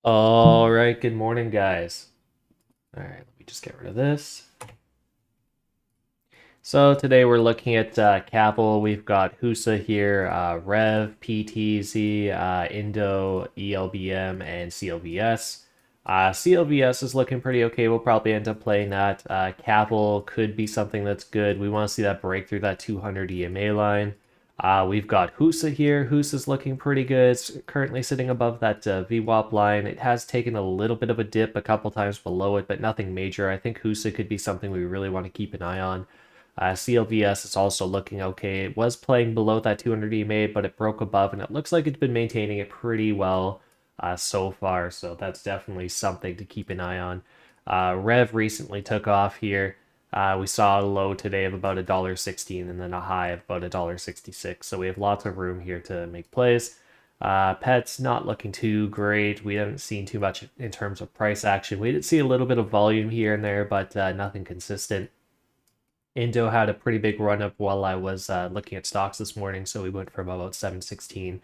All right, good morning, guys. All right, let me just get rid of this. So today we're looking at Capital. We've got HUSA here, Rev, PTZ, Indo, ELBM, and CLVS. CLVS is looking pretty okay. We'll probably end up playing that. Capital could be something that's good. We want to see that break through that 200 EMA line. We've got HUSA here. HUSA's looking pretty good. It's currently sitting above that VWAP line. It has taken a little bit of a dip a couple times below it, but nothing major. I think HUSA could be something we really want to keep an eye on. CLVS is also looking okay. It was playing below that 200 EMA, but it broke above, and it looks like it's been maintaining it pretty well so far. So that's definitely something to keep an eye on. Rev recently took off here. We saw a low today of about $1.16 and then a high of about $1.66. So we have lots of room here to make plays. Pets not looking too great. We haven't seen too much in terms of price action. We did see a little bit of volume here and there, but nothing consistent. Indo had a pretty big run up while I was looking at stocks this morning, so we went from about 716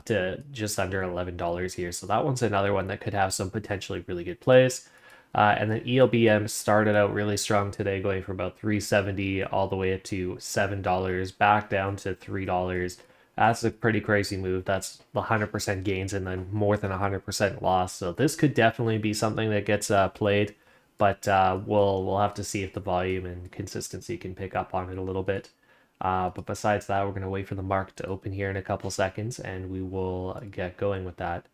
to just under $11 here. So that one's another one that could have some potentially really good plays. And then ELBM started out really strong today, going from about 370 all the way up to $7, back down to $3. That's a pretty crazy move. That's 100% gains and then more than 100% loss. So this could definitely be something that gets played, but we'll have to see if the volume and consistency can pick up on it a little bit. But besides that, we're going to wait for the market to open here in a couple seconds, and we will get going with that.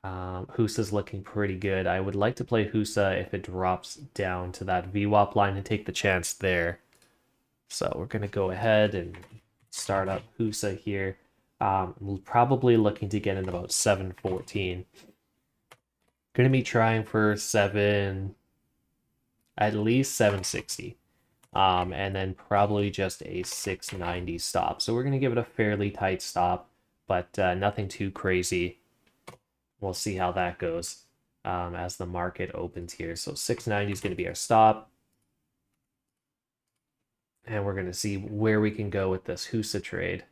Husa's looking pretty good. I would like to play Husa if it drops down to that VWAP line and take the chance there. So we're going to go ahead and start up Husa here. We're probably looking to get in about 714. Going to be trying for at least 760. And then probably just a 690 stop. So we're going to give it a fairly tight stop, but nothing too crazy. We'll see how that goes as the market opens here. So 690 is going to be our stop. And we're going to see where we can go with this Husa trade.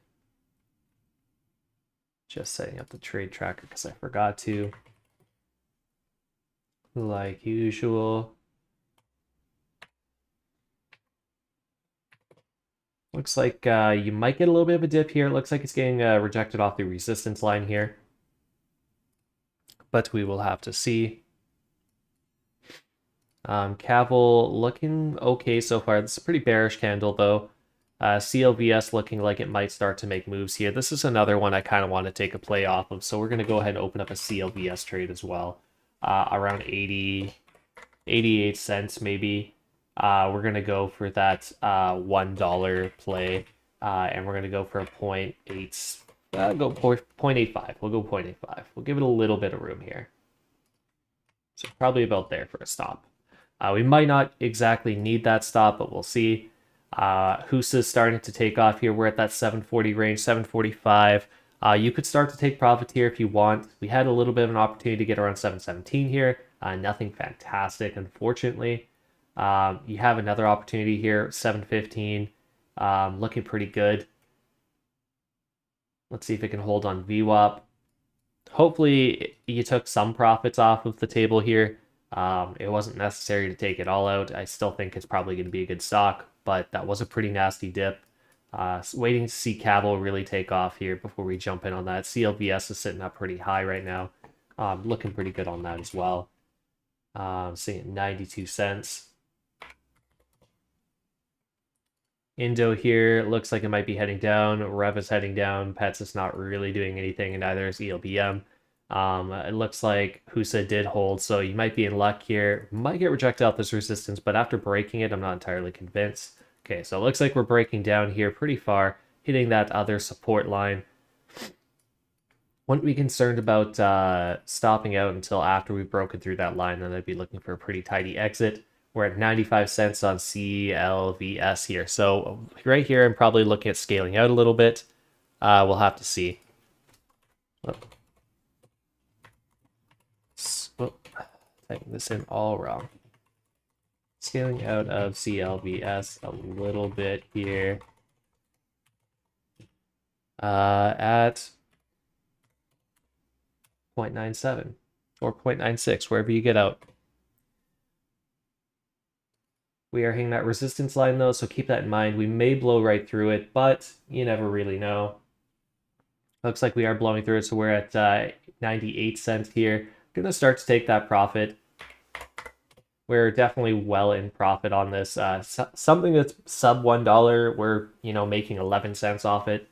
Just setting up the trade tracker because I forgot to. Like usual. Looks like you might get a little bit of a dip here. It looks like it's getting rejected off the resistance line here. But we will have to see. Cavill looking okay so far. This is a pretty bearish candle, though. CLVS looking like it might start to make moves here. This is another one I kind of want to take a play off of, so we're going to go ahead and open up a CLVS trade as well. Around 88 cents maybe. We're going to go for that $1 play, and we're going to go for a 0.8. Go 0.85. We'll go 0.85. We'll give it a little bit of room here. So probably about there for a stop. We might not exactly need that stop, but we'll see. Husa's starting to take off here. We're at that 740 range, 745. You could start to take profit here if you want. We had a little bit of an opportunity to get around 717 here. Nothing fantastic, unfortunately. You have another opportunity here, 715. Looking pretty good. Let's see if it can hold on VWAP. Hopefully you took some profits off of the table here. It wasn't necessary to take it all out. I still think it's probably going to be a good stock, but that was a pretty nasty dip. Waiting to see Cavill really take off here before we jump in on that. CLVS is sitting up pretty high right now. Looking pretty good on that as well. Seeing 92 cents. Indo here looks like it might be heading down. Rev is heading down. Pets is not really doing anything, and neither is ELBM. It looks like Husa did hold, so you might be in luck here. Might get rejected off this resistance, but after breaking it, I'm not entirely convinced. Okay, so it looks like we're breaking down here pretty far, hitting that other support line. Wouldn't be concerned about stopping out until after we've broken through that line, then I'd be looking for a pretty tidy exit. We're at 95 cents on CLVS here. So right here, I'm probably looking at scaling out a little bit. We'll have to see. Oh. Typing this in all wrong. Scaling out of CLVS a little bit here. At 0.97. or 0.96, wherever you get out. We are hitting that resistance line though, so keep that in mind. We may blow right through it, but you never really know. Looks like we are blowing through it, so we're at 98 cents here. Gonna start to take that profit. We're definitely well in profit on this. Something that's sub $1, we're making 11 cents off it.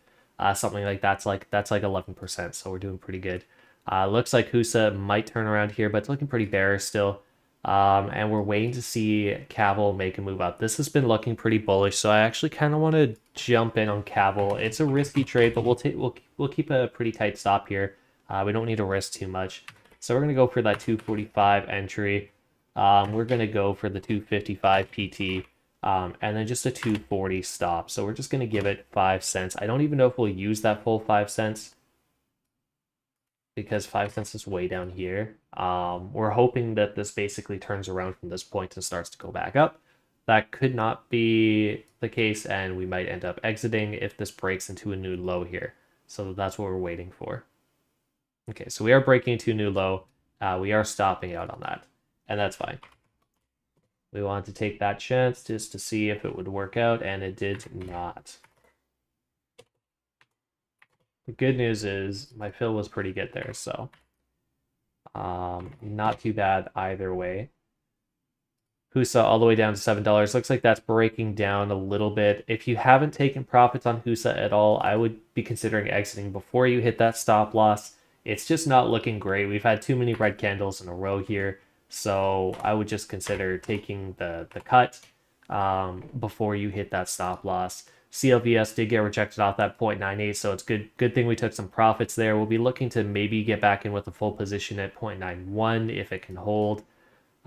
Something like that's like 11%, so we're doing pretty good. Looks like Husa might turn around here, but it's looking pretty bearish still. And we're waiting to see Cavill make a move up. This has been looking pretty bullish, so I actually kind of want to jump in on Cavill. It's a risky trade, but we'll keep a pretty tight stop here. We don't need to risk too much, so we're gonna go for that 245 entry. We're gonna go for the 255 PT, and then just a 240 stop. So we're just gonna give it 5 cents. I don't even know if we'll use that full 5 cents, because 5 cents is way down here. We're hoping that this basically turns around from this point and starts to go back up. That could not be the case, and we might end up exiting if this breaks into a new low here. So that's what we're waiting for. Okay, so we are breaking into a new low. We are stopping out on that, and that's fine. We wanted to take that chance just to see if it would work out, and it did not. The good news is my fill was pretty good there, so not too bad either way. Husa all the way down to $7. Looks like that's breaking down a little bit. If you haven't taken profits on Husa at all, I would be considering exiting before you hit that stop loss. It's just not looking great. We've had too many red candles in a row here, so I would just consider taking the cut before you hit that stop loss. CLVS did get rejected off that 0.98, so it's good thing we took some profits there. We'll be looking to maybe get back in with a full position at 0.91 if it can hold.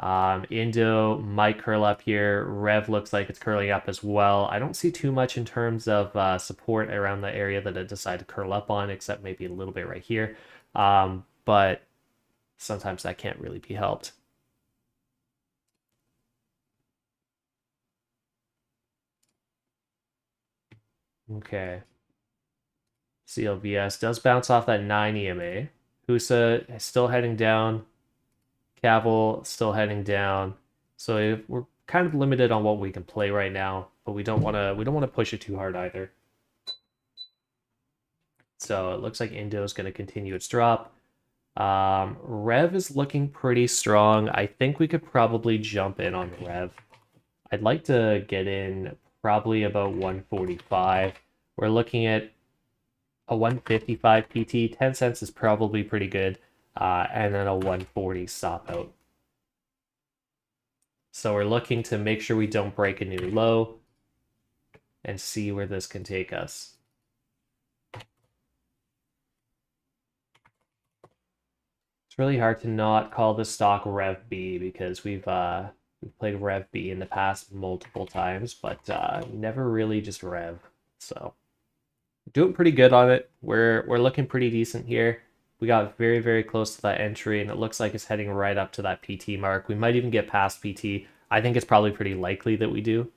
Indo might curl up here. Rev looks like it's curling up as well. I don't see too much in terms of support around the area that it decided to curl up on, except maybe a little bit right here. But sometimes that can't really be helped. Okay. CLVS does bounce off that 9 EMA. Husa is still heading down. Cavill still heading down. So we're kind of limited on what we can play right now, but we don't want to push it too hard either. So it looks like Indo is going to continue its drop. Rev is looking pretty strong. I think we could probably jump in on Rev. I'd like to get in probably about 145. We're looking at a 155 PT. 10 cents is probably pretty good. And then a 140 stop out. So we're looking to make sure we don't break a new low and see where this can take us. It's really hard to not call this stock Rev B because we've played Rev B in the past multiple times, but never really just Rev. So doing pretty good on it. We're looking pretty decent here. We got very, very close to that entry, and it looks like it's heading right up to that PT mark. We might even get past PT. I think it's probably pretty likely that we do.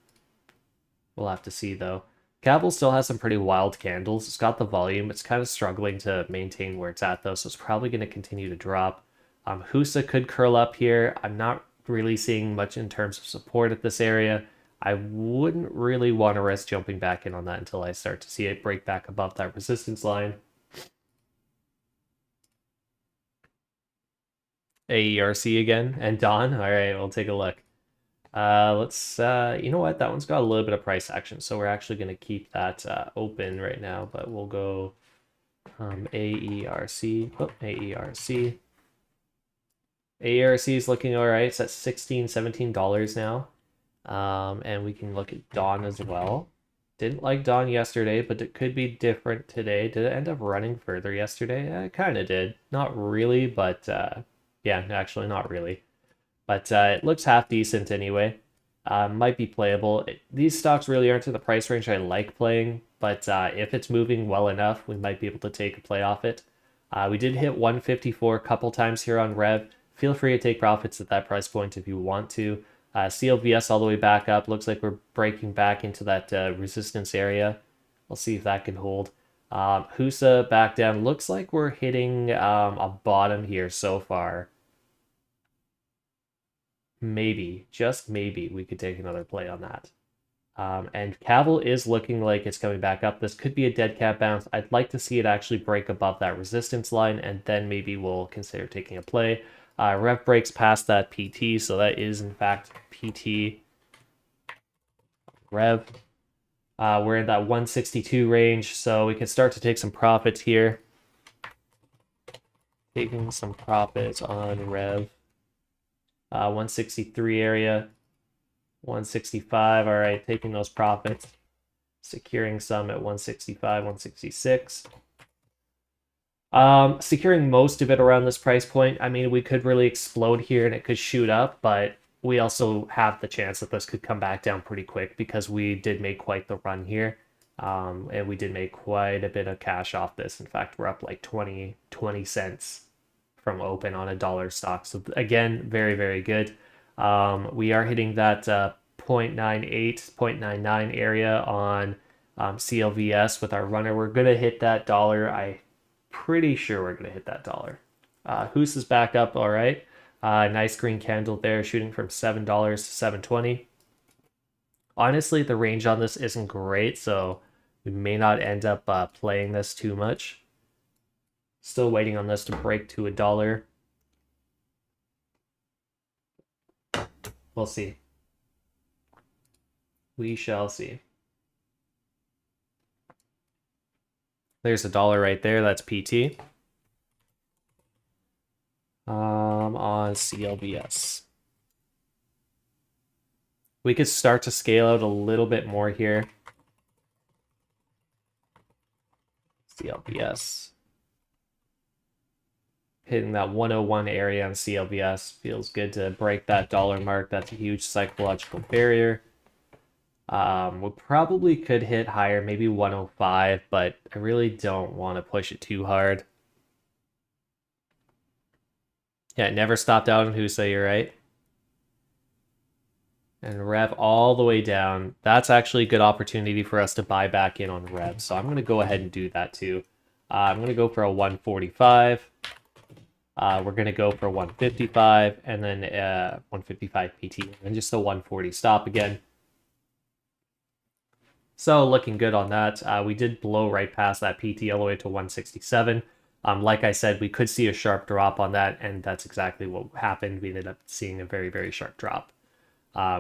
We'll have to see, though. Cavill still has some pretty wild candles. It's got the volume. It's kind of struggling to maintain where it's at, though, so it's probably going to continue to drop. Husa could curl up here. I'm not really seeing much in terms of support at this area. I wouldn't really want to risk jumping back in on that until I start to see it break back above that resistance line. AERC again and Dawn. All right, we'll take a look. Let's you know what, that one's got a little bit of price action, so we're actually going to keep that open right now, but we'll go AERC. AERC is looking all right. It's at $16-17 now. And we can look at Dawn as well. Didn't like Dawn yesterday, but it could be different today. Did it end up running further yesterday? It kind of did. Not really, but yeah, actually not really. But it looks half decent anyway. Might be playable. These stocks really aren't in the price range I like playing, but if it's moving well enough, we might be able to take a play off it. We did hit 154 a couple times here on Rev. Feel free to take profits at that price point if you want to. CLVS all the way back up. Looks like we're breaking back into that resistance area. We'll see if that can hold. Husa back down. Looks like we're hitting a bottom here so far. maybe, just maybe, we could take another play on that. And Cavill is looking like it's coming back up. This could be a dead cat bounce. I'd like to see it actually break above that resistance line, and then maybe we'll consider taking a play. Rev breaks past that PT, so that is in fact PT. Rev. We're in that 162 range, so we can start to take some profits here. Taking some profits on Rev. 163 area. 165. All right, taking those profits. Securing some at 165, 166. Securing most of it around this price point. I mean, we could really explode here and it could shoot up, but we also have the chance that this could come back down pretty quick because we did make quite the run here. And we did make quite a bit of cash off this. In fact, we're up like 20 cents from open on a dollar stock. So again, very, very good. We are hitting that 0.98, 0.99 area on CLVS with our runner. We're going to hit that dollar. I'm pretty sure we're going to hit that dollar. Hoos is back up, all right. Nice green candle there, shooting from $7 to $7.20. Honestly, the range on this isn't great, so we may not end up playing this too much. Still waiting on this to break to $1. We'll see. We shall see. There's $1 right there. That's PT. On CLBS. We could start to scale out a little bit more here. CLBS. Hitting that 101 area on CLBS. Feels good to break that dollar mark. That's a huge psychological barrier. We probably could hit higher, maybe 105, but I really don't want to push it too hard. Yeah, it never stopped out on Husa, you're right. And Rev all the way down. That's actually a good opportunity for us to buy back in on Rev, so I'm going to go ahead and do that too. I'm going to go for a 145. We're going to go for 155, and then 155 PT, and just a 140 stop again. So looking good on that. We did blow right past that PT all the way to 167. Like I said, we could see a sharp drop on that, and that's exactly what happened. We ended up seeing a very, very sharp drop.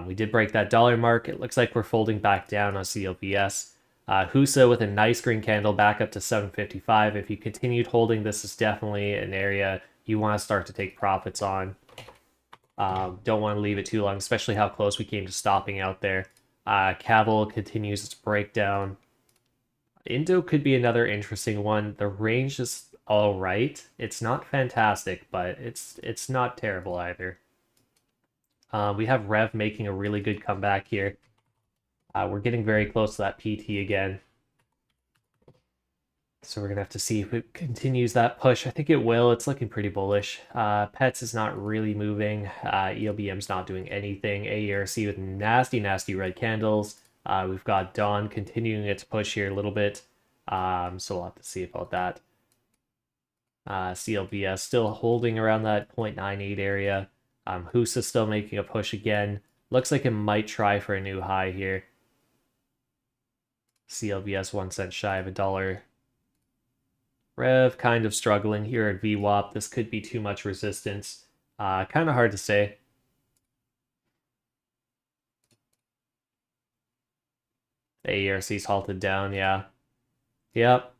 We did break that dollar mark. It looks like we're folding back down on CLVS. Husa with a nice green candle back up to 755. If you continued holding, this is definitely an area you want to start to take profits on. Don't want to leave it too long, especially how close we came to stopping out there. Cavill continues its breakdown. Indo could be another interesting one. The range is all right. It's not fantastic, but it's not terrible either. We have Rev making a really good comeback here. We're getting very close to that PT again. So we're going to have to see if it continues that push. I think it will. It's looking pretty bullish. Pets is not really moving. ELBM's not doing anything. AERC with nasty, nasty red candles. We've got Dawn continuing its push here a little bit. So we'll have to see about that. CLBS still holding around that 0.98 area. Husa still making a push again. Looks like it might try for a new high here. CLBS 1 cent shy of $1. Rev kind of struggling here at VWAP. This could be too much resistance. Kind of hard to say. AERC's halted down, yeah. Yep.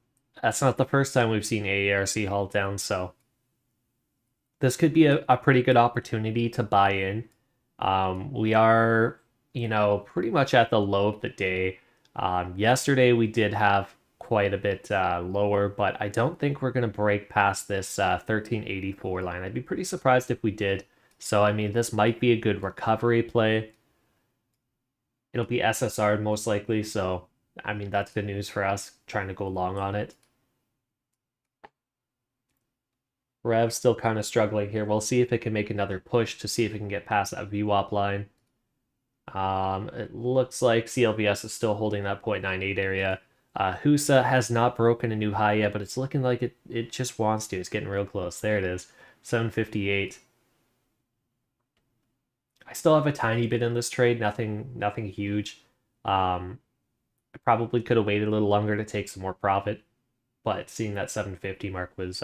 That's not the first time we've seen AERC halt down, so this could be a pretty good opportunity to buy in. We are, pretty much at the low of the day. Yesterday we did have quite a bit lower, but I don't think we're going to break past this 1384 line. I'd be pretty surprised if we did. So, I mean, this might be a good recovery play. It'll be SSR'd most likely, so, I mean, that's good news for us, trying to go long on it. Rev still kind of struggling here. We'll see if it can make another push to see if it can get past that VWAP line. It looks like CLVS is still holding that 0.98 area. Husa has not broken a new high yet, but it's looking like it just wants to. It's getting real close. There it is. 758. I still have a tiny bit in this trade, nothing huge. I probably could have waited a little longer to take some more profit, but seeing that 750 mark was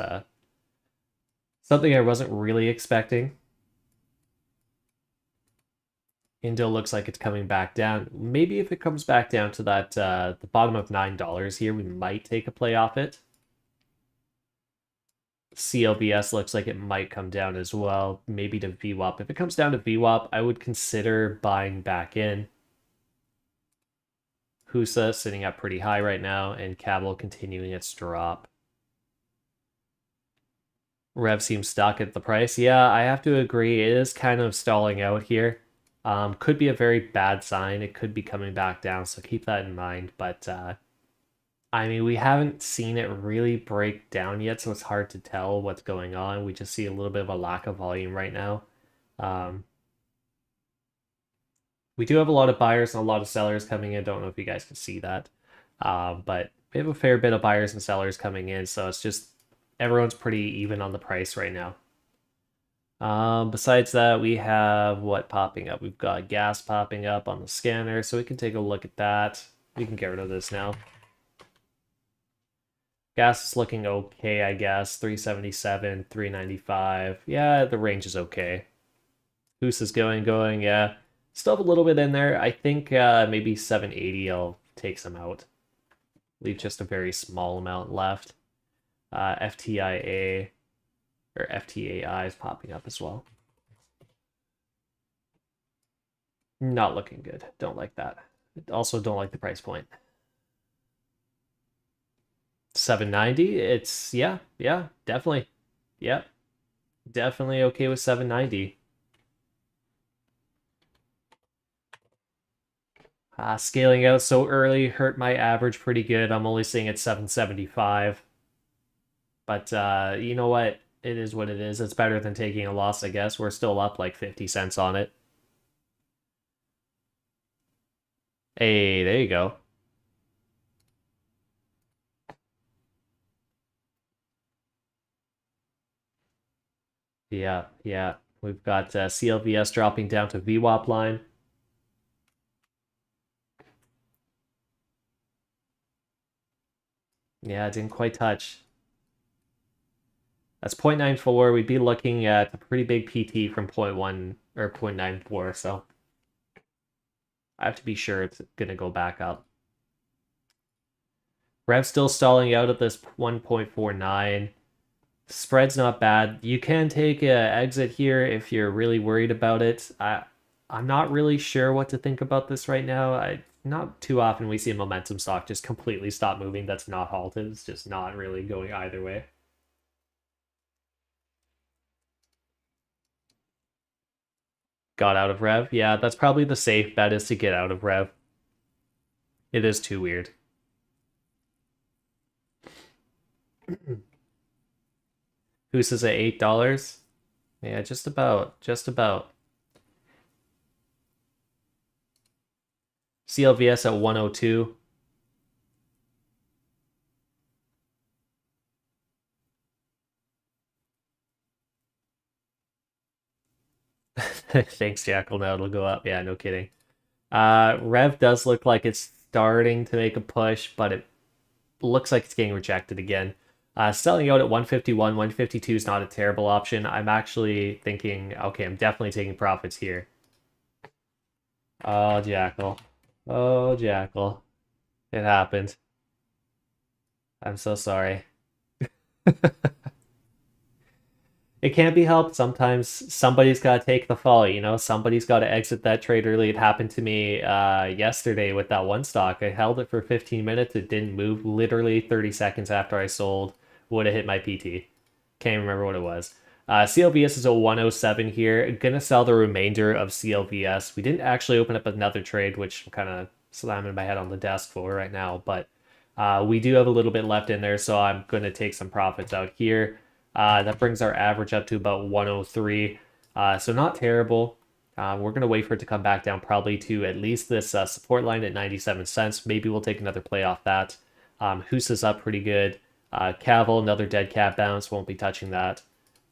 something I wasn't really expecting. Indo looks like it's coming back down. Maybe if it comes back down to that the bottom of $9 here, we might take a play off it. CLBS looks like it might come down as well, maybe to VWAP. If it comes down to VWAP, I would consider buying back in. Husa sitting up pretty high right now, and Cabal continuing its drop. Rev seems stuck at the price. Yeah, I have to agree. It is kind of stalling out here. Could be a very bad sign. It could be coming back down, so keep that in mind. But I mean, we haven't seen it really break down yet, so it's hard to tell what's going on. We just see a little bit of a lack of volume right now. We do have a lot of buyers and a lot of sellers coming in. Don't know if you guys can see that. But we have a fair bit of buyers and sellers coming in, so it's just everyone's pretty even on the price right now. Besides that, we have what popping up? We've got gas popping up on the scanner, so we can take a look at that. We can get rid of this now. Gas is looking okay, I guess. 377, 395. Yeah, the range is okay. Goose is going, yeah. Still have a little bit in there. I think maybe 780 I'll take some out. Leave just a very small amount left. FTIA or FTAI is popping up as well. Not looking good. Don't like that. Also don't like the price point. 790, it's yeah, definitely. Yep. Definitely okay with 790. Scaling out so early hurt my average pretty good. I'm only seeing at 775. But you know what? It is what it is. It's better than taking a loss, I guess. We're still up like 50 cents on it. Hey, there you go. Yeah. We've got CLVS dropping down to VWAP line. Yeah, it didn't quite touch. That's 0.94. We'd be looking at a pretty big PT from 0.1 or 0.94, so I have to be sure it's going to go back up. Rev still stalling out at this 1.49. Spread's not bad. You can take an exit here if you're really worried about it. I'm not really sure what to think about this right now. Not too often we see a momentum stock just completely stop moving that's not halted. It's just not really going either way. Got out of Rev. Yeah, that's probably the safe bet is to get out of Rev. It is too weird. Who says at $8? Yeah, just about. CLVS at 102. Thanks, Jackal. Now it'll go up. Yeah, no kidding. Rev does look like it's starting to make a push, but it looks like it's getting rejected again. Selling out at 151, 152 is not a terrible option. I'm actually thinking, okay, I'm definitely taking profits here. Oh, Jackal. Oh, Jackal. It happened. I'm so sorry. It can't be helped. Sometimes somebody's got to take the fall, you know? Somebody's got to exit that trade early. It happened to me yesterday with that one stock. I held it for 15 minutes. It didn't move. Literally 30 seconds after I sold, would have hit my PT. Can't remember what it was. CLVS is a 107 here. Gonna sell the remainder of CLVS. We didn't actually open up another trade, which I'm kind of slamming my head on the desk for right now, but we do have a little bit left in there, so I'm going to take some profits out here. That brings our average up to about 103. So not terrible. We're going to wait for it to come back down probably to at least this support line at 97 cents. Maybe we'll take another play off that. Husa's up pretty good. Caval, another dead cat bounce. Won't be touching that.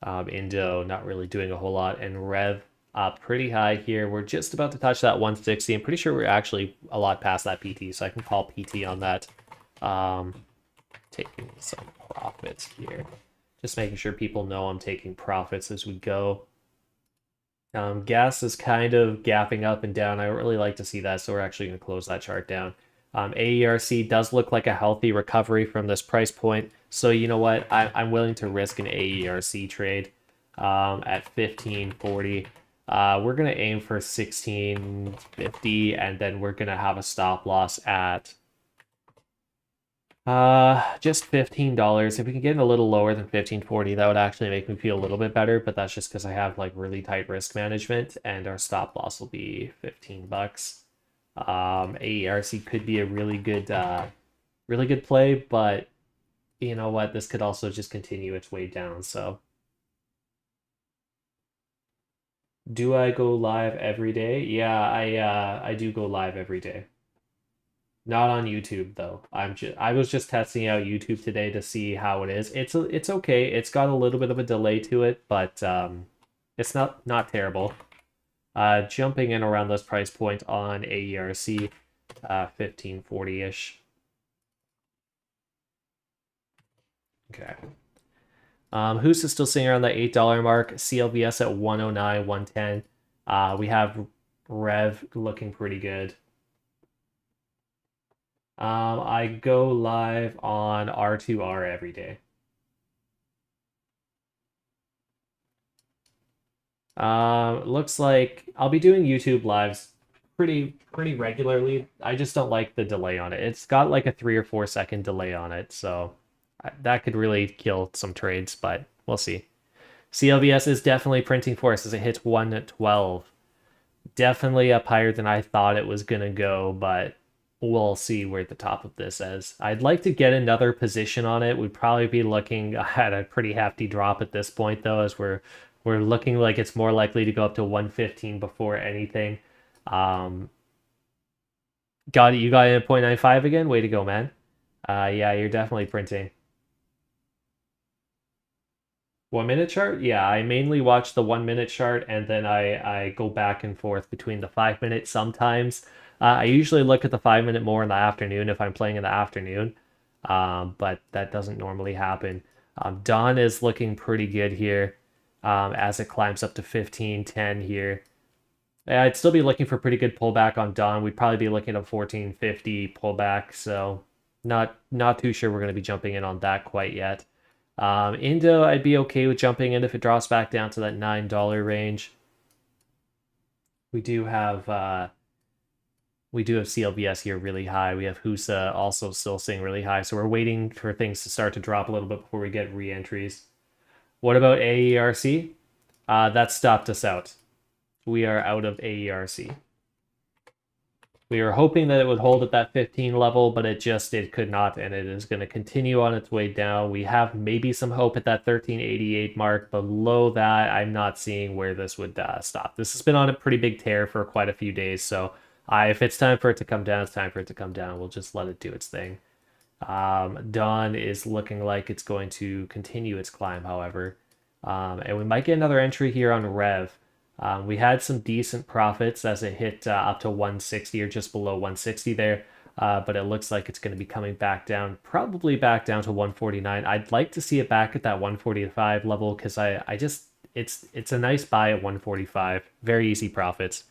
Indo, not really doing a whole lot. And Rev, pretty high here. We're just about to touch that 160. I'm pretty sure we're actually a lot past that PT, so I can call PT on that. Taking some profits here. Just making sure people know I'm taking profits as we go. Gas is kind of gapping up and down. I really like to see that, so we're actually going to close that chart down. AERC does look like a healthy recovery from this price point. So you know what? I'm willing to risk an AERC trade at 1540. We're going to aim for 1650, and then we're going to have a stop loss at just $15. If we can get a little lower than 1540, that would actually make me feel a little bit better, but that's just because I have like really tight risk management, and our stop loss will be $15. AERC could be a really good play, but you know what? This could also just continue its way down. So, do I go live every day? Yeah, I do go live every day. Not on YouTube though. I was just testing out YouTube today to see how it is. It's okay. It's got a little bit of a delay to it, but it's not terrible. Jumping in around this price point on AERC, 1540-ish. Okay. Who's still sitting around the $8 mark? CLVS at 109, 110. We have Rev looking pretty good. I go live on R2R every day. Looks like I'll be doing YouTube lives pretty regularly. I just don't like the delay on it. It's got like a 3 or 4 second delay on it, so that could really kill some trades, but we'll see. CLVS is definitely printing for us as it hits 112. Definitely up higher than I thought it was gonna go, but we'll see where the top of this is. I'd like to get another position on it. We'd probably be looking at a pretty hefty drop at this point, though, as we're looking like it's more likely to go up to 115 before anything. Got it. You got it at 0.95 again? Way to go, man. Yeah, you're definitely printing. 1 minute chart? Yeah, I mainly watch the 1 minute chart, and then I go back and forth between the 5 minute sometimes. I usually look at the 5 minute more in the afternoon if I'm playing in the afternoon, but that doesn't normally happen. Dawn is looking pretty good here as it climbs up to 1510 here. I'd still be looking for pretty good pullback on Dawn. We'd probably be looking at 1450 pullback, so not too sure we're going to be jumping in on that quite yet. Indo, I'd be okay with jumping in if it drops back down to that $9 range. We do have CLVS here really high. We have Husa also still staying really high, so we're waiting for things to start to drop a little bit before we get re-entries. What about AERC? That stopped us out. We are out of AERC. We were hoping that it would hold at that 15 level, but it could not, and it is going to continue on its way down. We have maybe some hope at that 1388 mark. Below that, I'm not seeing where this would stop. This has been on a pretty big tear for quite a few days, so if it's time for it to come down, it's time for it to come down. We'll just let it do its thing. Dawn is looking like it's going to continue its climb, however. And we might get another entry here on Rev. We had some decent profits as it hit up to 160 or just below 160 there, but it looks like it's going to be coming back down, probably back down to 149. I'd like to see it back at that 145 level because it's a nice buy at 145. Very easy profits.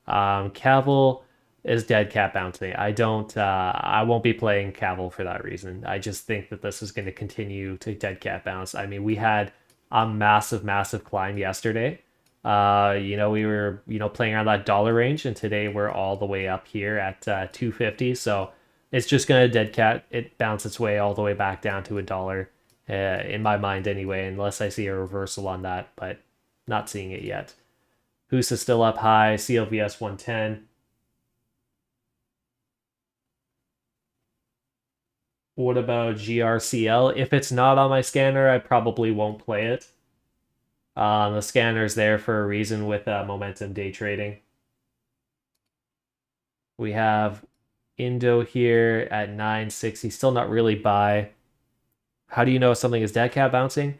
Cavill is dead cat bouncing. I won't be playing Cavill for that reason. I just think that this is going to continue to dead cat bounce. I mean, we had a massive climb yesterday. We were, playing around that dollar range, and today we're all the way up here at 250. So it's just gonna dead cat it bounce its way all the way back down to $1, in my mind anyway, unless I see a reversal on that, but not seeing it yet. Husa still up high, CLVS 110. What about GRCL? If it's not on my scanner, I probably won't play it. The scanner's there for a reason with momentum day trading. We have Indo here at 960, still not really buy. How do you know something is dead cat bouncing?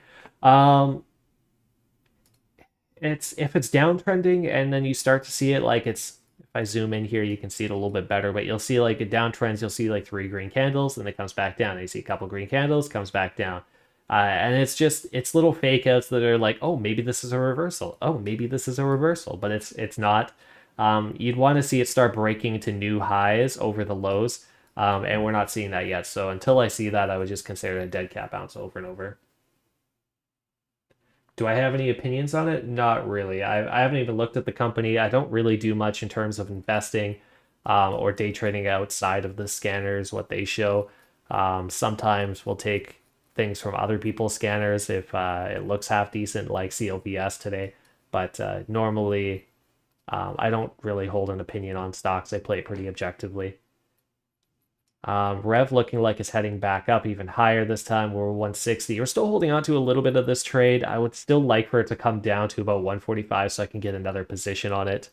it's if it's downtrending and then you start to see it like it's if I zoom in here, you can see it a little bit better, but you'll see like a downtrends, you'll see like 3 green candles, then it comes back down. And you see a couple green candles, comes back down. And it's little fake outs that are like, oh, maybe this is a reversal. Oh, maybe this is a reversal, but it's not. You'd want to see it start breaking to new highs over the lows, and we're not seeing that yet. So until I see that, I would just consider it a dead cat bounce over and over. Do I have any opinions on it? Not really. I haven't even looked at the company. I don't really do much in terms of investing or day trading outside of the scanners, what they show. Sometimes we'll take things from other people's scanners if it looks half decent, like CLVS today. But normally, I don't really hold an opinion on stocks. I play it pretty objectively. Rev looking like it's heading back up even higher this time. We're 160. We're still holding on to a little bit of this trade. I would still like for it to come down to about 145 so I can get another position on it.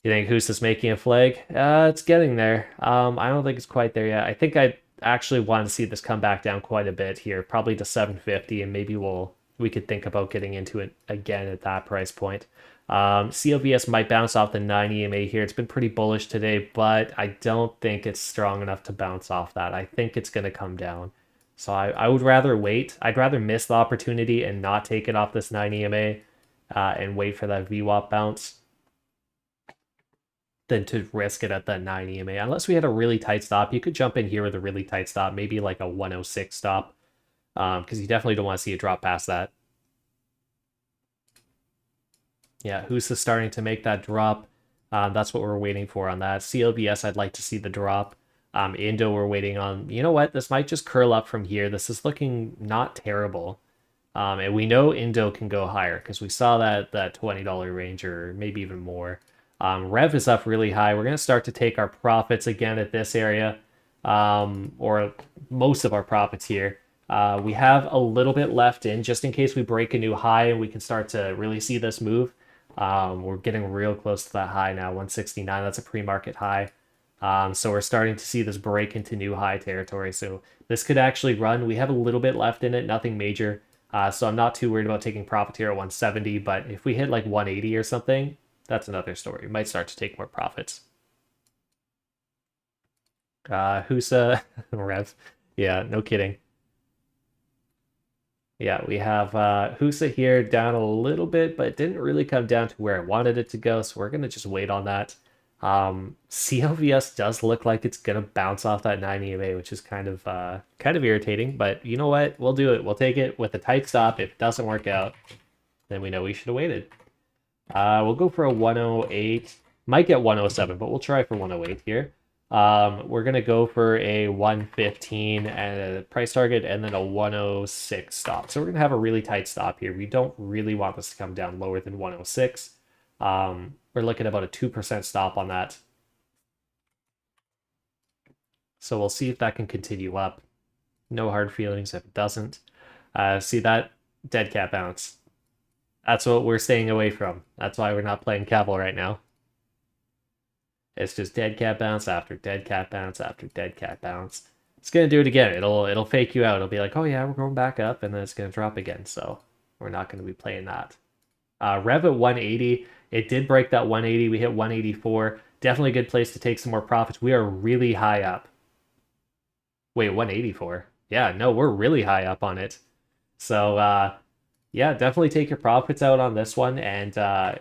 You think Who's this making a flag? It's getting there. I don't think it's quite there yet. I think I actually want to see this come back down quite a bit here, probably to 750, and maybe we could think about getting into it again at that price point. CLVS might bounce off the 9 EMA here. It's been pretty bullish today, but I don't think it's strong enough to bounce off that. I think it's going to come down. So I would rather wait. I'd rather miss the opportunity and not take it off this 9 EMA and wait for that VWAP bounce than to risk it at that 9 EMA. Unless we had a really tight stop, you could jump in here with a really tight stop, maybe like a 106 stop, because you definitely don't want to see it drop past that. Yeah, Husa starting to make that drop. That's what we're waiting for on that. CLBS, I'd like to see the drop. Indo, we're waiting on. You know what? This might just curl up from here. This is looking not terrible. And we know Indo can go higher because we saw that $20 range or maybe even more. Rev is up really high. We're going to start to take our profits again at this area, or most of our profits here. We have a little bit left in just in case we break a new high and we can start to really see this move. We're getting real close to that high now, 169. That's a pre-market high. So we're starting to see this break into new high territory. So this could actually run. We have a little bit left in it, nothing major. So I'm not too worried about taking profit here at 170. But if we hit like 180 or something, that's another story. We might start to take more profits. Husa, Rev. Yeah, no kidding. Yeah, we have Husa here down a little bit, but it didn't really come down to where I wanted it to go, so we're going to just wait on that. CLVS does look like it's going to bounce off that 9 EMA, which is kind of irritating, but you know what? We'll do it. We'll take it with a tight stop. If it doesn't work out, then we know we should have waited. We'll go for a 108. Might get 107, but we'll try for 108 here. We're going to go for a 115 and a price target and then a 106 stop. So we're going to have a really tight stop here. We don't really want this to come down lower than 106. We're looking at about a 2% stop on that. So we'll see if that can continue up. No hard feelings if it doesn't. See that dead cat bounce. That's what we're staying away from. That's why we're not playing Cavill right now. It's just dead cat bounce after dead cat bounce after dead cat bounce. It's gonna do it again. It'll fake you out. It'll be like, oh yeah, we're going back up, and then it's gonna drop again. So we're not gonna be playing that. Rev at 180. It did break that 180. We hit 184. Definitely a good place to take some more profits. We are really high up. Wait, 184. Yeah, no, we're really high up on it. So yeah, definitely take your profits out on this one. And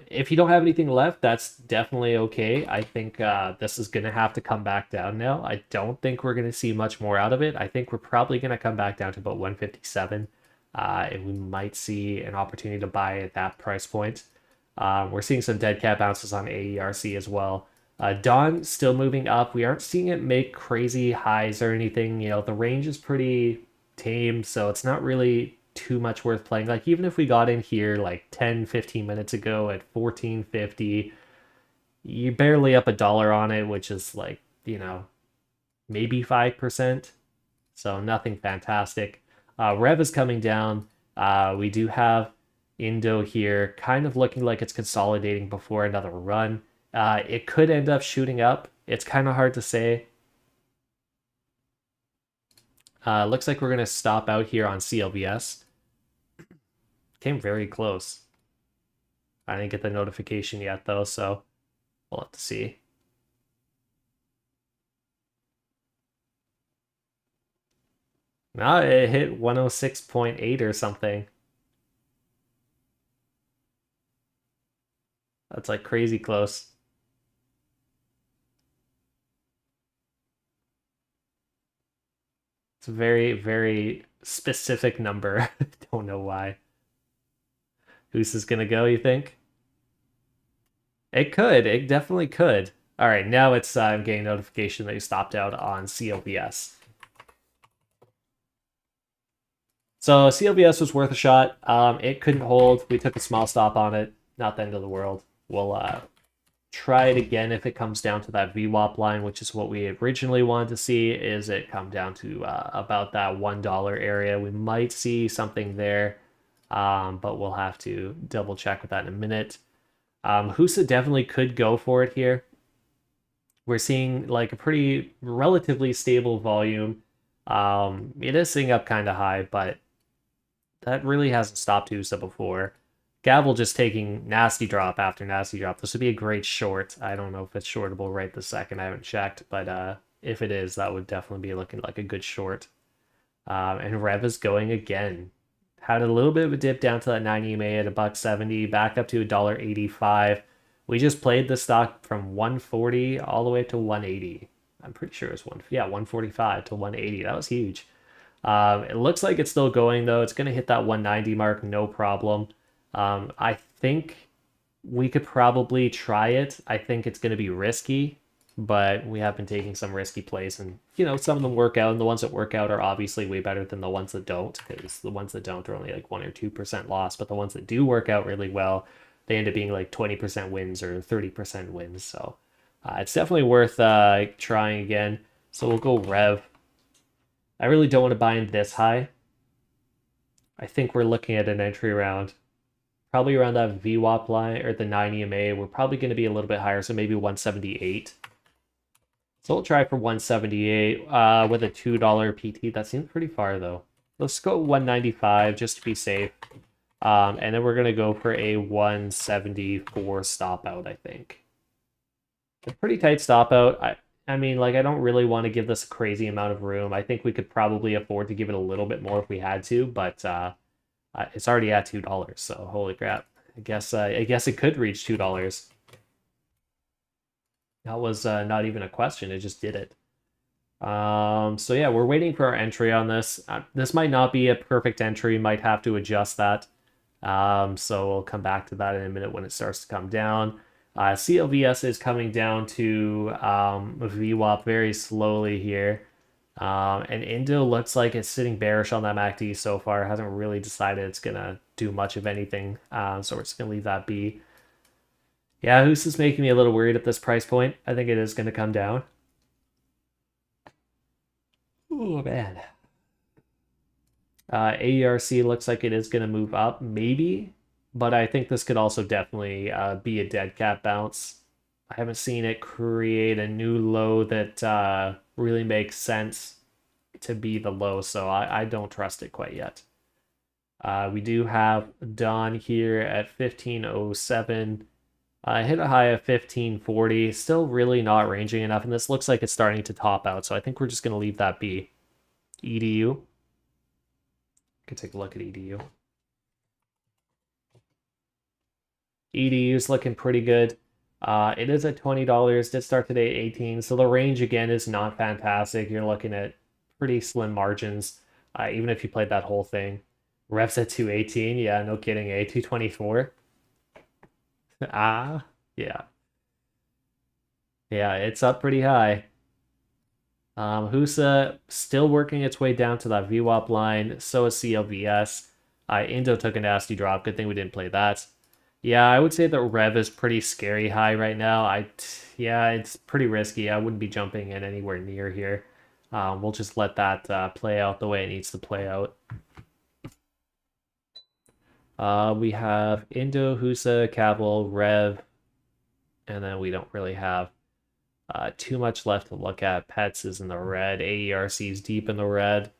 if you don't have anything left, that's definitely okay. I think this is going to have to come back down now. I don't think we're going to see much more out of it. I think we're probably going to come back down to about 157. And we might see an opportunity to buy at that price point. We're seeing some dead cat bounces on AERC as well. Dawn still moving up. We aren't seeing it make crazy highs or anything. You know, the range is pretty tame, so it's not really too much worth playing. Like even if we got in here like 10-15 minutes ago at 14.50, you're barely up $1 on it, which is like, you know, maybe 5%, so nothing fantastic. Rev is coming down. We do have Indo here kind of looking like it's consolidating before another run. It could end up shooting up. It's kind of hard to say. Looks like we're going to stop out here on CLVS. Came very close. I didn't get the notification yet though, so we'll have to see. No, it hit 106.8 or something. That's like crazy close. It's a very, very specific number. Don't know why. Who's this gonna go, you think? It could. It definitely could. All right, now it's I'm getting notification that you stopped out on CLBS. So CLBS was worth a shot. It couldn't hold. We took a small stop on it. Not the end of the world. We'll try it again if it comes down to that VWAP line, which is what we originally wanted to see. Is it come down to about that $1 area? We might see something there, but we'll have to double check with that in a minute. Husa definitely could go for it here. We're seeing like a pretty relatively stable volume. It is sitting up kind of high, but that really hasn't stopped Husa before. Gavel just taking nasty drop after nasty drop. This would be a great short. I don't know if it's shortable right this second. I haven't checked, but if it is, that would definitely be looking like a good short. And Rev is going again. Had a little bit of a dip down to that 90 EMA at $1.70, back up to $1.85. We just played the stock from 140 all the way to 180. I'm pretty sure it's 145 to 180. That was huge. It looks like it's still going though. It's going to hit that 190 mark, no problem. I think we could probably try it. I think it's going to be risky, but we have been taking some risky plays, and some of them work out, and the ones that work out are obviously way better than the ones that don't, because the ones that don't are only like 1 or 2% loss, but the ones that do work out really well, they end up being like 20% wins or 30% wins. So it's definitely worth trying again. So we'll go Rev. I really don't want to buy in this high. I think we're looking at an entry round probably around that VWAP line or the 9 EMA. We're probably going to be a little bit higher, so maybe 178. So we'll try for 178 with a $2 PT. That seems pretty far though. Let's go 195 just to be safe. And then we're going to go for a 174 stop out, I think. A pretty tight stop out. I mean, like, I don't really want to give this a crazy amount of room. I think we could probably afford to give it a little bit more if we had to, but it's already at $2, so holy crap. I guess it could reach $2. That was not even a question, it just did it. So yeah, we're waiting for our entry on this. This might not be a perfect entry, might have to adjust that. So we'll come back to that in a minute when it starts to come down. CLVS is coming down to VWAP very slowly here. And Indo looks like it's sitting bearish on that MACD so far. Hasn't really decided it's going to do much of anything. So we're just going to leave that be. Yeah, Hoos is making me a little worried at this price point. I think it is going to come down. Oh, man. AERC looks like it is going to move up, maybe. But I think this could also definitely be a dead cat bounce. I haven't seen it create a new low that really makes sense to be the low, so I don't trust it quite yet. We do have Dawn here at 1507. Hit a high of 1540. Still really not ranging enough, and this looks like it's starting to top out, so I think we're just going to leave that be. EDU. Could take a look at EDU. EDU's looking pretty good. It is at $20. Did start today at 18, so the range again is not fantastic. You're looking at pretty slim margins, even if you played that whole thing. Revs at 218, yeah, no kidding, 224. Yeah. Yeah, it's up pretty high. Husa still working its way down to that VWAP line. So is CLVS. Indo took a nasty drop. Good thing we didn't play that. Yeah, I would say that Rev is pretty scary high right now. Yeah, it's pretty risky. I wouldn't be jumping in anywhere near here. We'll just let that play out the way it needs to play out. We have Indo, Husa, Cavill, Rev, and then we don't really have too much left to look at. Pets is in the red. AERC is deep in the red.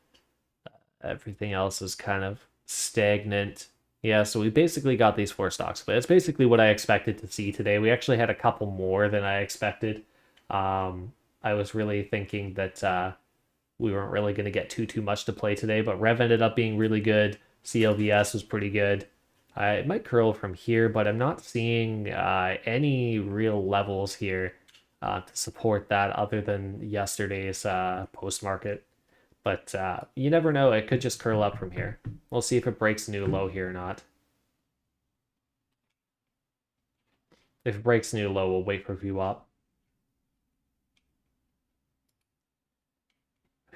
Everything else is kind of stagnant. Yeah, so we basically got these four stocks, but it's basically what I expected to see today. We actually had a couple more than I expected. I was really thinking that we weren't really going to get too much to play today, but Rev ended up being really good. CLVS was pretty good. It might curl from here, but I'm not seeing any real levels here to support that other than yesterday's post market. But you never know. It could just curl up from here. We'll see if it breaks a new low here or not. If it breaks a new low, we'll wait for view up.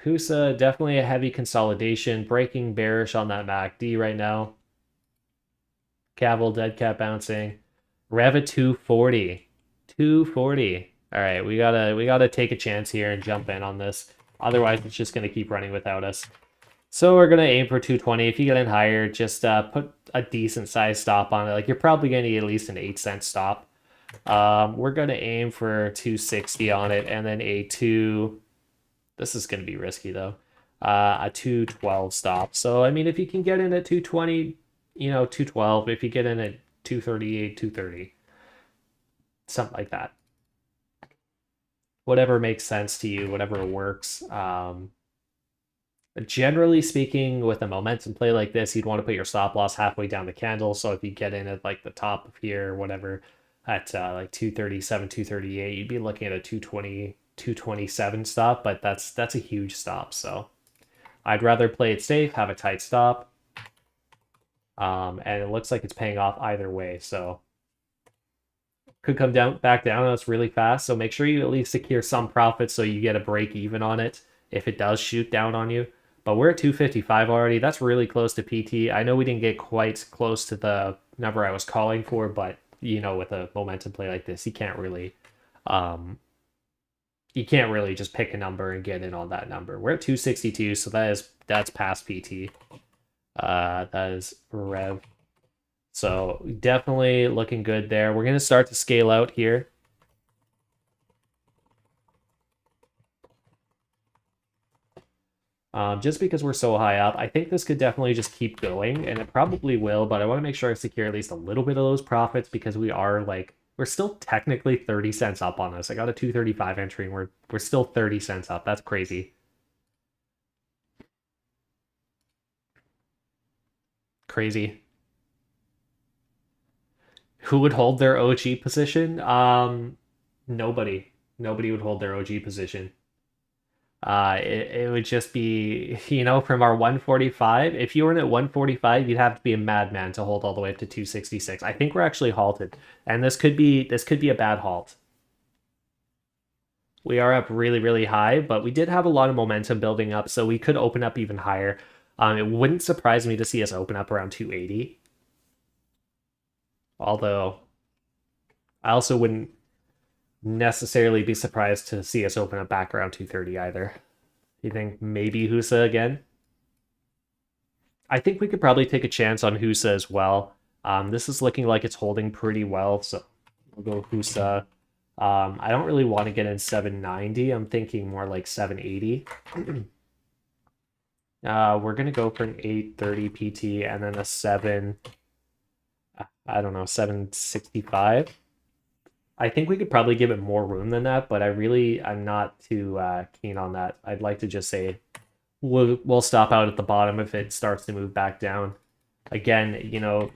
Husa, definitely a heavy consolidation. Breaking bearish on that MACD right now. Cavill, dead cat bouncing. Rev at 240. 240. All right, we gotta take a chance here and jump in on this. Otherwise, it's just gonna keep running without us. So we're gonna aim for 220. If you get in higher, just put a decent size stop on it. Like you're probably gonna need at least an 8-cent stop. We're gonna aim for 260 on it, and then a two. This is gonna be risky though. A 212 stop. So I mean, if you can get in at 220, 212. If you get in at 238, 230, something like that. Whatever makes sense to you, whatever works. Generally speaking, with a momentum play like this, you'd want to put your stop loss halfway down the candle. So if you get in at like the top of here or whatever, at like 237, 238, you'd be looking at a 220, 227 stop, but that's a huge stop. So I'd rather play it safe, have a tight stop. And it looks like it's paying off either way. So could come back down on us really fast. So make sure you at least secure some profits so you get a break even on it if it does shoot down on you. But we're at 255 already. That's really close to PT. I know we didn't get quite close to the number I was calling for, but with a momentum play like this, you can't really just pick a number and get in on that number. We're at 262, so that's past PT. That is Rev. So definitely looking good there. We're going to start to scale out here. Just because we're so high up, I think this could definitely just keep going, and it probably will, but I want to make sure I secure at least a little bit of those profits because we're still technically 30 cents up on this. I got a 235 entry, and we're still 30 cents up. That's crazy. Crazy. Who would hold their OG position? Nobody. Nobody would hold their OG position. It would just be, from our 145. If you were in at 145, you'd have to be a madman to hold all the way up to 266. I think we're actually halted, and this could be a bad halt. We are up really, really high, but we did have a lot of momentum building up, so we could open up even higher. It wouldn't surprise me to see us open up around 280. Although, I also wouldn't necessarily be surprised to see us open up back around 230 either. You think maybe Husa again? I think we could probably take a chance on Husa as well. This is looking like it's holding pretty well, so we'll go Husa. I don't really want to get in 790. I'm thinking more like 780. We're going to go for an 830 PT and then a 765. I think we could probably give it more room than that, but I'm not too keen on that. I'd like to just say we'll stop out at the bottom if it starts to move back down. Again,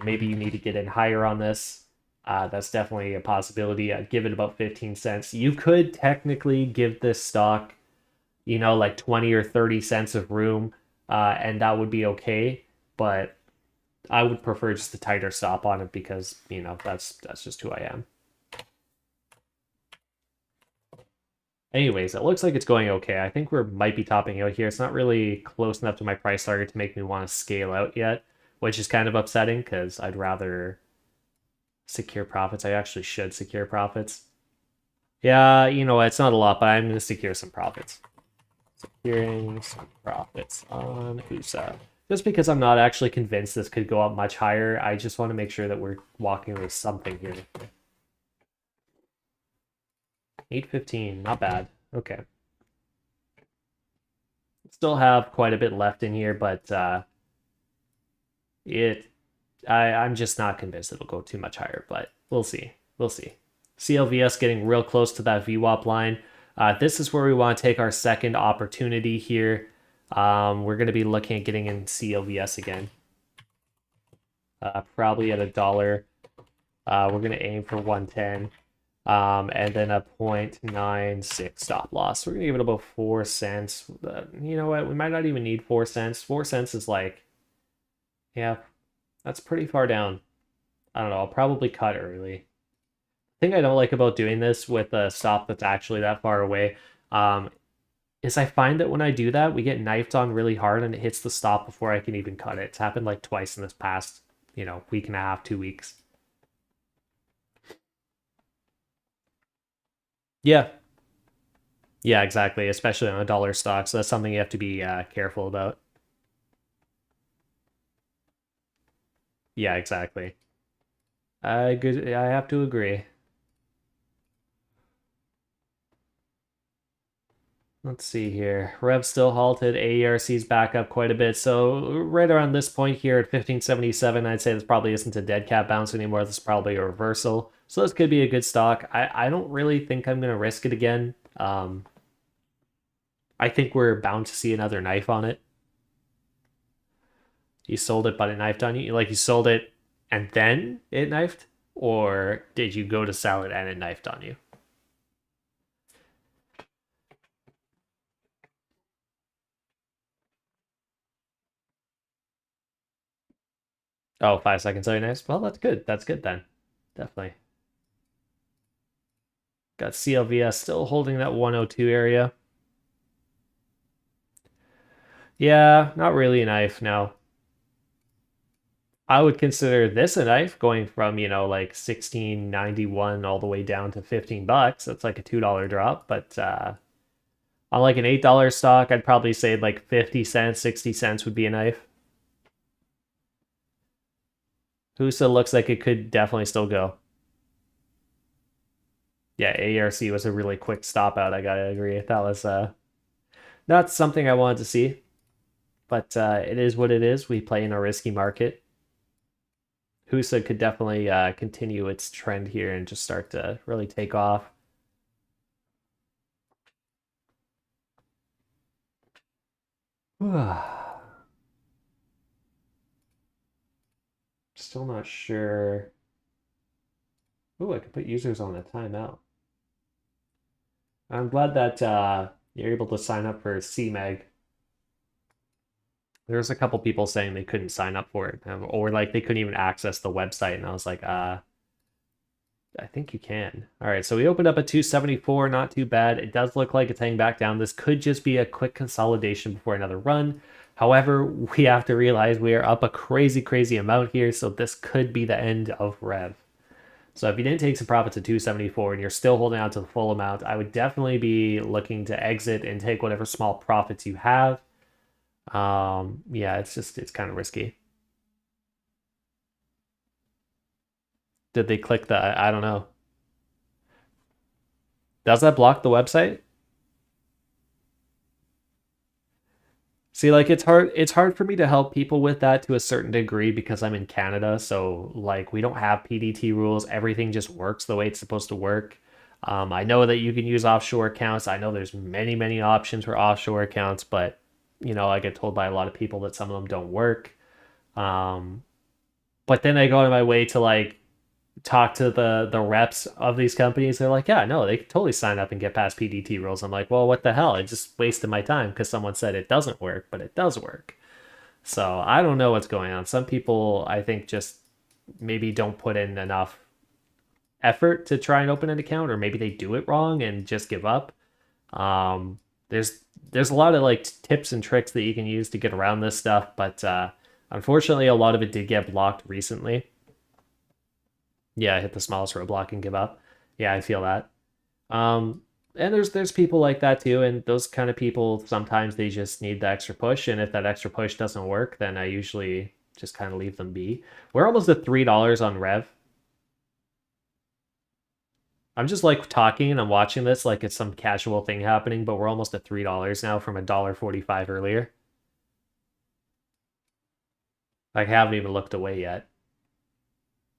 maybe you need to get in higher on this. That's definitely a possibility. I'd give it about 15 cents. You could technically give this stock, like 20 or 30 cents of room, and that would be okay. But I would prefer just a tighter stop on it because, that's just who I am. Anyways, it looks like it's going okay. I think we might be topping out here. It's not really close enough to my price target to make me want to scale out yet, which is kind of upsetting because I'd rather secure profits. I actually should secure profits. Yeah, it's not a lot, but I'm going to secure some profits. Securing some profits on USA. Just because I'm not actually convinced this could go up much higher, I just want to make sure that we're walking with something here. 815, not bad. Okay. Still have quite a bit left in here, but it I'm just not convinced it'll go too much higher, but we'll see. We'll see. CLVS getting real close to that VWAP line. This is where we want to take our second opportunity here. We're going to be looking at getting in CLVS again. Probably at $1. We're going to aim for 110. And then a 0.96 stop loss. We're going to give it about 4 cents. You know what? We might not even need 4 cents. 4 cents is like, yeah, that's pretty far down. I don't know. I'll probably cut early. The thing I don't like about doing this with a stop that's actually that far away is I find that when I do that, we get knifed on really hard and it hits the stop before I can even cut it. It's happened like twice in this past, week and a half, 2 weeks. Yeah. Yeah, exactly. Especially on a dollar stock. So that's something you have to be careful about. Yeah, exactly. I have to agree. Let's see here. Rev still halted. AERC's back up quite a bit. So right around this point here at 1577, I'd say this probably isn't a dead cat bounce anymore. This is probably a reversal. So this could be a good stock. I don't really think I'm going to risk it again. I think we're bound to see another knife on it. You sold it, but it knifed on you? Like you sold it and then it knifed? Or did you go to sell it and it knifed on you? Oh, 5 seconds. Very nice. Well, that's good. That's good then. Definitely. Got CLVS still holding that 102 area. Yeah, not really a knife, no. I would consider this a knife going from, like 16.91 all the way down to $15. That's like a $2 drop, but on like an $8 stock, I'd probably say like 50 cents, 60 cents would be a knife. Husa looks like it could definitely still go. Yeah, ARC was a really quick stop out, I gotta agree. That was not something I wanted to see, but it is what it is. We play in a risky market. Husa could definitely continue its trend here and just start to really take off. Still not sure. Oh, I could put users on a timeout. I'm glad that you're able to sign up for CMEG. There's a couple people saying they couldn't sign up for it, or like they couldn't even access the website, and I was like, I think you can. All right, so we opened up at 274, not too bad. It does look like it's hanging back down. This could just be a quick consolidation before another run. However, we have to realize we are up a crazy, crazy amount here, so this could be the end of Rev. So if you didn't take some profits at 274 and you're still holding on to the full amount, I would definitely be looking to exit and take whatever small profits you have. Yeah, it's kind of risky. Did they click the, I don't know. Does that block the website? See, like it's hard for me to help people with that to a certain degree because I'm in Canada, so like we don't have PDT rules. Everything just works the way it's supposed to work. I know that you can use offshore accounts. I know there's many, many options for offshore accounts, but I get told by a lot of people that some of them don't work. Um, but then I go out of my way to like talk to the reps of these companies. They're like, yeah, no, they can totally sign up and get past PDT rules. I'm like, well, what the hell? I just wasted my time because someone said it doesn't work, but it does work. So I don't know what's going on. Some people, I think, just maybe don't put in enough effort to try and open an account, or maybe they do it wrong and just give up. Um, there's a lot of like tips and tricks that you can use to get around this stuff, but unfortunately, a lot of it did get blocked recently. Yeah, hit the smallest roadblock and give up. Yeah, I feel that. Um, and there's people like that too, and those kind of people sometimes they just need the extra push, and if that extra push doesn't work, then I usually just kind of leave them be. We're almost at $3 on Rev. I'm just like talking and I'm watching this like it's some casual thing happening, but we're almost at $3 now from $1.45 earlier. I haven't even looked away yet.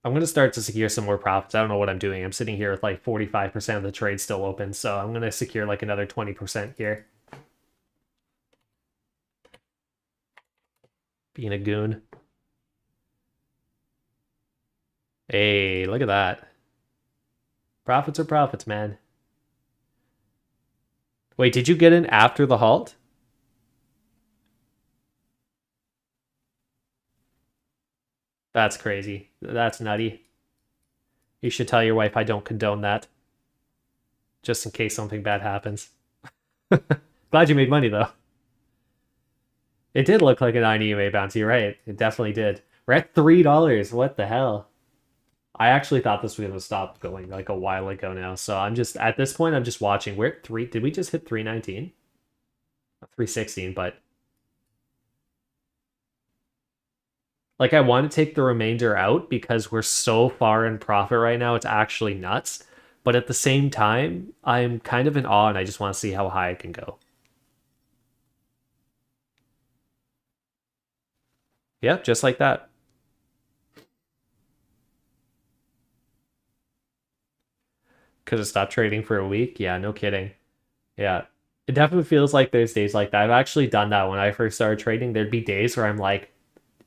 I'm going to start to secure some more profits. I don't know what I'm doing. I'm sitting here with like 45% of the trade still open, so I'm going to secure like another 20% here. Being a goon. Hey, look at that. Profits are profits, man. Wait, did you get in after the halt? That's crazy. That's nutty. You should tell your wife I don't condone that, just in case something bad happens. Glad you made money, though. It did look like a 9 EMA bounce. You're right. It definitely did. We're at $3. What the hell? I actually thought this was going to stop going like a while ago now. So I'm just, at this point, I'm just watching. We're at 3. Did we just hit 319? 316, but like I want to take the remainder out because we're so far in profit right now. It's actually nuts. But at the same time, I'm kind of in awe and I just want to see how high I can go. Yep, just like that. Could have stopped trading for a week. Yeah, no kidding. Yeah. It definitely feels like there's days like that. I've actually done that when I first started trading. There'd be days where I'm like,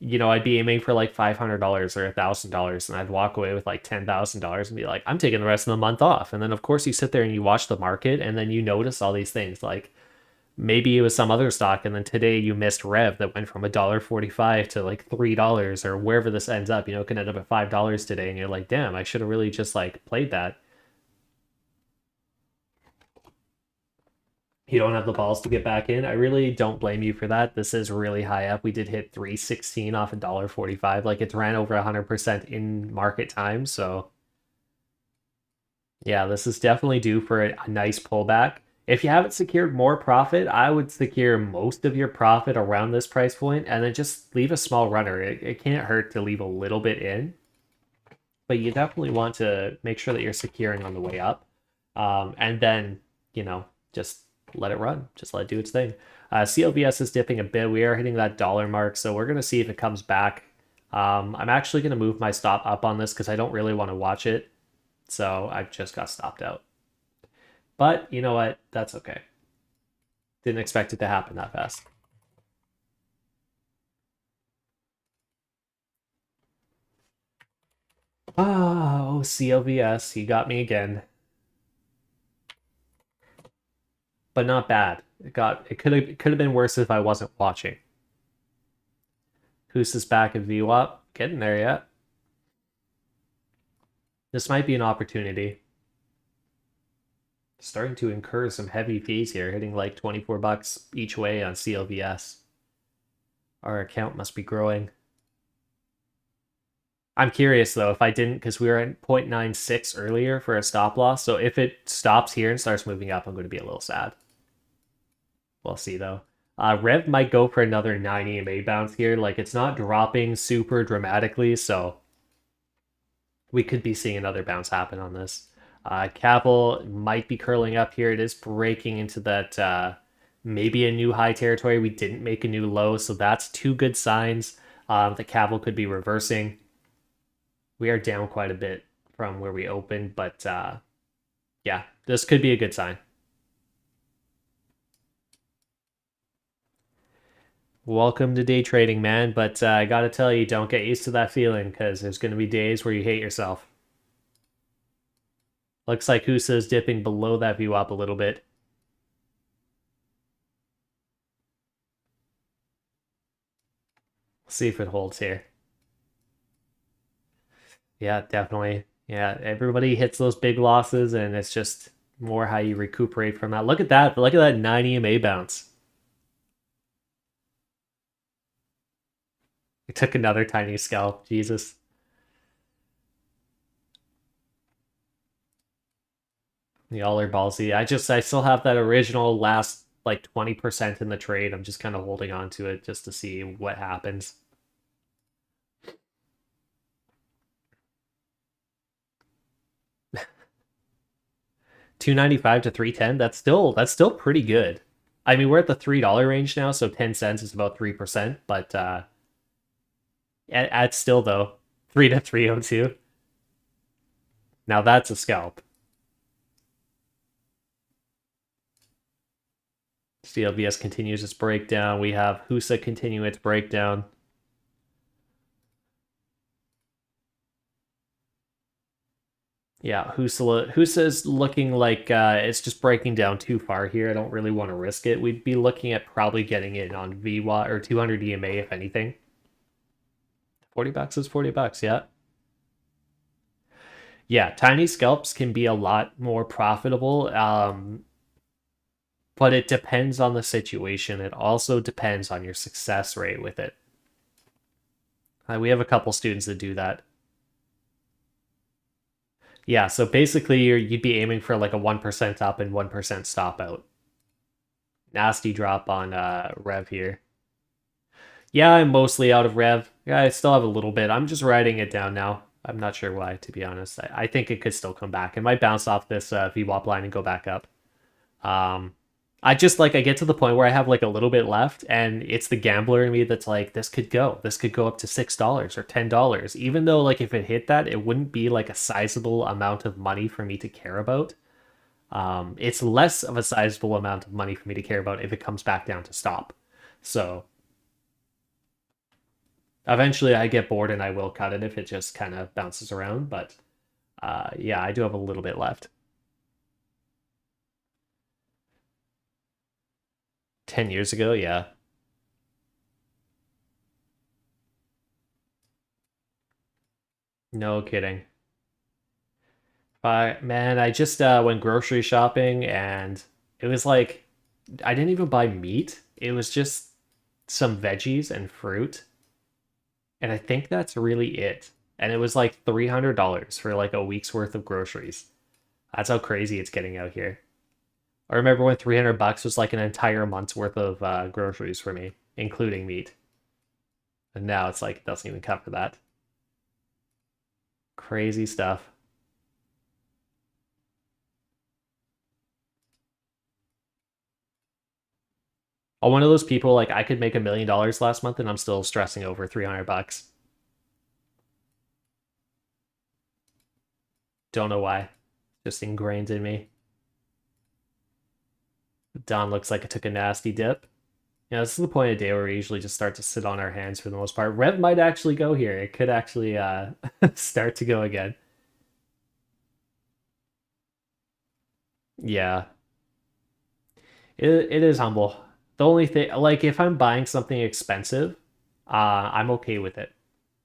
I'd be aiming for like $500 or $1,000, and I'd walk away with like $10,000 and be like, I'm taking the rest of the month off. And then, of course, you sit there and you watch the market, and then you notice all these things. Like maybe it was some other stock, and then today you missed Rev that went from $1.45 to like $3 or wherever this ends up. It can end up at $5 today, and you're like, damn, I should have really just like played that. You don't have the balls to get back in. I really don't blame you for that. This is really high up. We did hit 316 off $1.45. Like it's ran over 100% in market time. So yeah, this is definitely due for a nice pullback. If you haven't secured more profit, I would secure most of your profit around this price point and then just leave a small runner. It can't hurt to leave a little bit in, but you definitely want to make sure that you're securing on the way up. And then, just let it run. Just let it do its thing. CLBS is dipping a bit. We are hitting that dollar mark, so we're going to see if it comes back. I'm actually going to move my stop up on this because I don't really want to watch it. So I just got stopped out. But you know what? That's okay. Didn't expect it to happen that fast. Oh, CLVS, he got me again. But not bad. It could have been worse if I wasn't watching. Who's this back at VWAP? Getting there yet. This might be an opportunity. Starting to incur some heavy fees here, hitting like 24 bucks each way on CLVS. Our account must be growing. I'm curious though if I didn't, because we were at 0.96 earlier for a stop loss. So if it stops here and starts moving up, I'm going to be a little sad. We'll see though. Rev might go for another 9 EMA bounce here. Like it's not dropping super dramatically, so we could be seeing another bounce happen on this. Capital might be curling up here. It is breaking into that maybe a new high territory. We didn't make a new low, so that's two good signs. The Capital could be reversing. We are down quite a bit from where we opened, but yeah, this could be a good sign. Welcome to day trading, man, but I gotta tell you, don't get used to that feeling, because there's gonna be days where you hate yourself. Looks like Husa is dipping below that view up a little bit. See if it holds here. Yeah, definitely. Yeah, everybody hits those big losses, and it's just more how you recuperate from that. Look at that. Look at that 9 EMA bounce. It took another tiny scalp. Jesus. Y'all are ballsy. I still have that original last like 20% in the trade. I'm just kind of holding on to it just to see what happens. $2.95 to $3.10. That's still pretty good. I mean, we're at the $3 range now, so 10 cents is about 3%, but at still though, 3 to 302. Now that's a scalp. CLBS continues its breakdown. We have Husa continue its breakdown. Yeah, Husa is looking like it's just breaking down too far here. I don't really want to risk it. We'd be looking at probably getting it on VWAT or 200 EMA if anything. $40 is $40, yeah. Yeah, tiny scalps can be a lot more profitable, but it depends on the situation. It also depends on your success rate with it. We have a couple students that do that. Yeah, so basically you'd be aiming for like a 1% up and 1% stop out. Nasty drop on Rev here. Yeah, I'm mostly out of Rev. Yeah, I still have a little bit. I'm just writing it down now. I'm not sure why, to be honest. I think it could still come back. It might bounce off this VWAP line and go back up. Um, I just like I get to the point where I have like a little bit left, and it's the gambler in me that's like, this could go. This could go up to $6 or $10. Even though like if it hit that, it wouldn't be like a sizable amount of money for me to care about. It's less of a sizable amount of money for me to care about if it comes back down to stop. So eventually I get bored and I will cut it if it just kind of bounces around. But yeah, I do have a little bit left. 10 years ago, yeah. No kidding. Man, I just went grocery shopping and it was like I didn't even buy meat. It was just some veggies and fruit. And I think that's really it. And it was like $300 for like a week's worth of groceries. That's how crazy it's getting out here. I remember when 300 bucks was like an entire month's worth of groceries for me, including meat. And now it's like it doesn't even cover that. Crazy stuff. I'm one of those people like I could make $1 million last month and I'm still stressing over 300 bucks. Don't know why. Just ingrained in me. Dawn looks like it took a nasty dip. Yeah, this is the point of day where we usually just start to sit on our hands for the most part. Rev might actually go here. It could actually start to go again. Yeah, it is humble. The only thing, like, if I'm buying something expensive, I'm okay with it.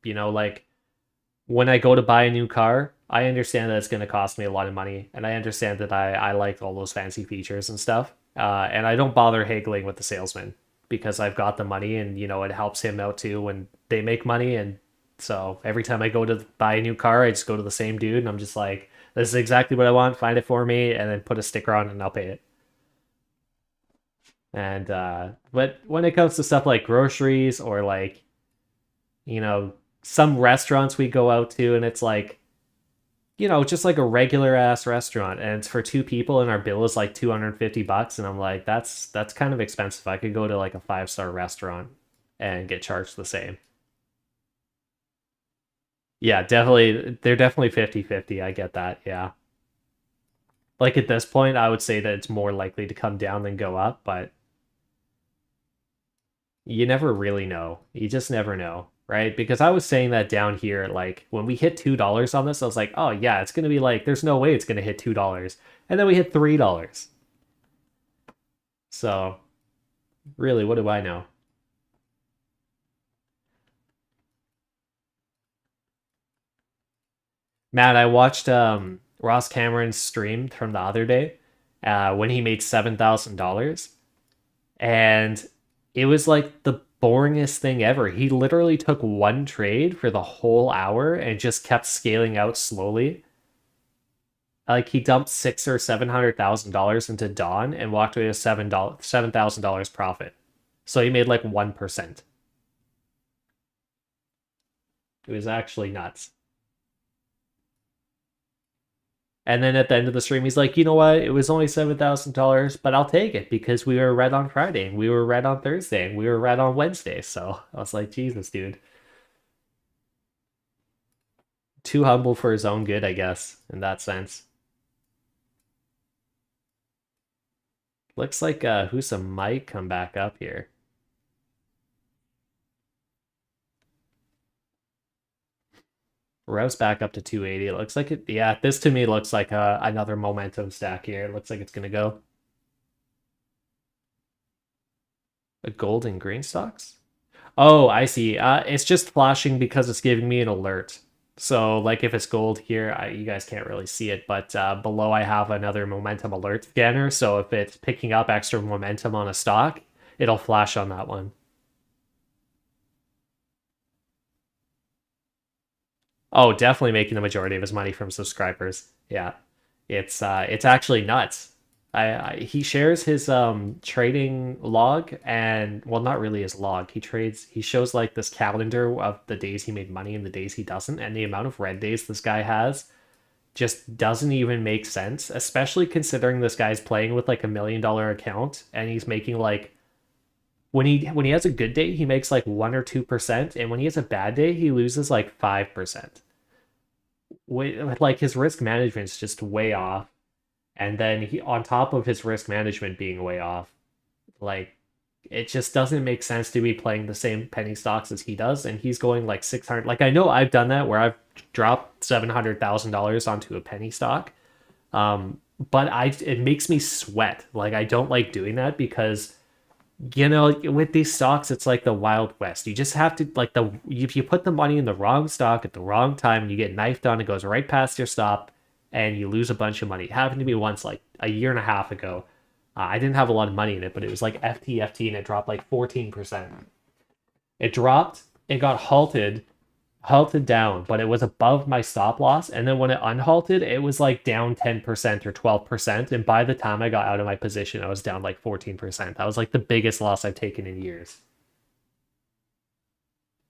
Like when I go to buy a new car, I understand that it's going to cost me a lot of money, and I understand that I like all those fancy features and stuff. And I don't bother haggling with the salesman because I've got the money, and it helps him out too when they make money. And so every time I go to buy a new car, I just go to the same dude, and I'm just like, "This is exactly what I want. Find it for me, and then put a sticker on, it and I'll pay it." And but when it comes to stuff like groceries or like some restaurants we go out to, and it's like just like a regular ass restaurant, and it's for two people, and our bill is like 250 bucks, and I'm like, that's kind of expensive. I could go to like a 5-star restaurant and get charged the same. Yeah, definitely. They're definitely 50-50. I get that. Yeah. Like at this point, I would say that it's more likely to come down than go up, but you never really know. You just never know, right? Because I was saying that down here, like when we hit $2 on this, I was like, oh yeah, it's gonna be like, there's no way it's gonna hit $2. And then we hit $3. So really, what do I know? Matt, I watched Ross Cameron's stream from the other day when he made $7,000. And it was like the boringest thing ever. He literally took one trade for the whole hour and just kept scaling out slowly. Like he dumped six or $700,000 into Dawn and walked away with $7,000 profit. So he made like 1%. It was actually nuts. And then at the end of the stream, he's like, you know what? It was only $7,000, but I'll take it because we were red on Friday and we were red on Thursday and we were red on Wednesday. So I was like, Jesus, dude. too humble for his own good, I guess, in that sense. Looks like Husa might come back up here. Rev's back up to 280. It looks like it. Yeah, this to me looks like another momentum stack here. It looks like it's gonna go a gold and green stocks. Oh, I see. It's just flashing because it's giving me an alert. So, like, if it's gold here, you guys can't really see it, but below I have another momentum alert scanner. So if it's picking up extra momentum on a stock, it'll flash on that one. Oh, definitely making the majority of his money from subscribers. Yeah, it's actually nuts. He shares his trading log and well, not really his log. He shows like this calendar of the days he made money and the days he doesn't, and the amount of red days this guy has just doesn't even make sense, especially considering this guy's playing with like $1 million account and he's making like when he has a good day, he makes like 1 or 2%, and when he has a bad day, he loses like 5%. Like his risk management is just way off, and then he on top of his risk management being way off, like it just doesn't make sense to be playing the same penny stocks as he does, and he's going like 600. Like I know I've done that where I've dropped $700,000 onto a penny stock, but it makes me sweat. Like I don't like doing that because with these stocks, it's like the Wild West. You just have to like if you put the money in the wrong stock at the wrong time, you get knifed on, it goes right past your stop, and you lose a bunch of money. It happened to me once, like a year and a half ago. I didn't have a lot of money in it, but it was like FTFT, and it dropped like 14%. It dropped, it got halted down, but it was above my stop loss. And then when it unhalted, it was like down 10% or 12%. And by the time I got out of my position, I was down like 14%. That was like the biggest loss I've taken in years.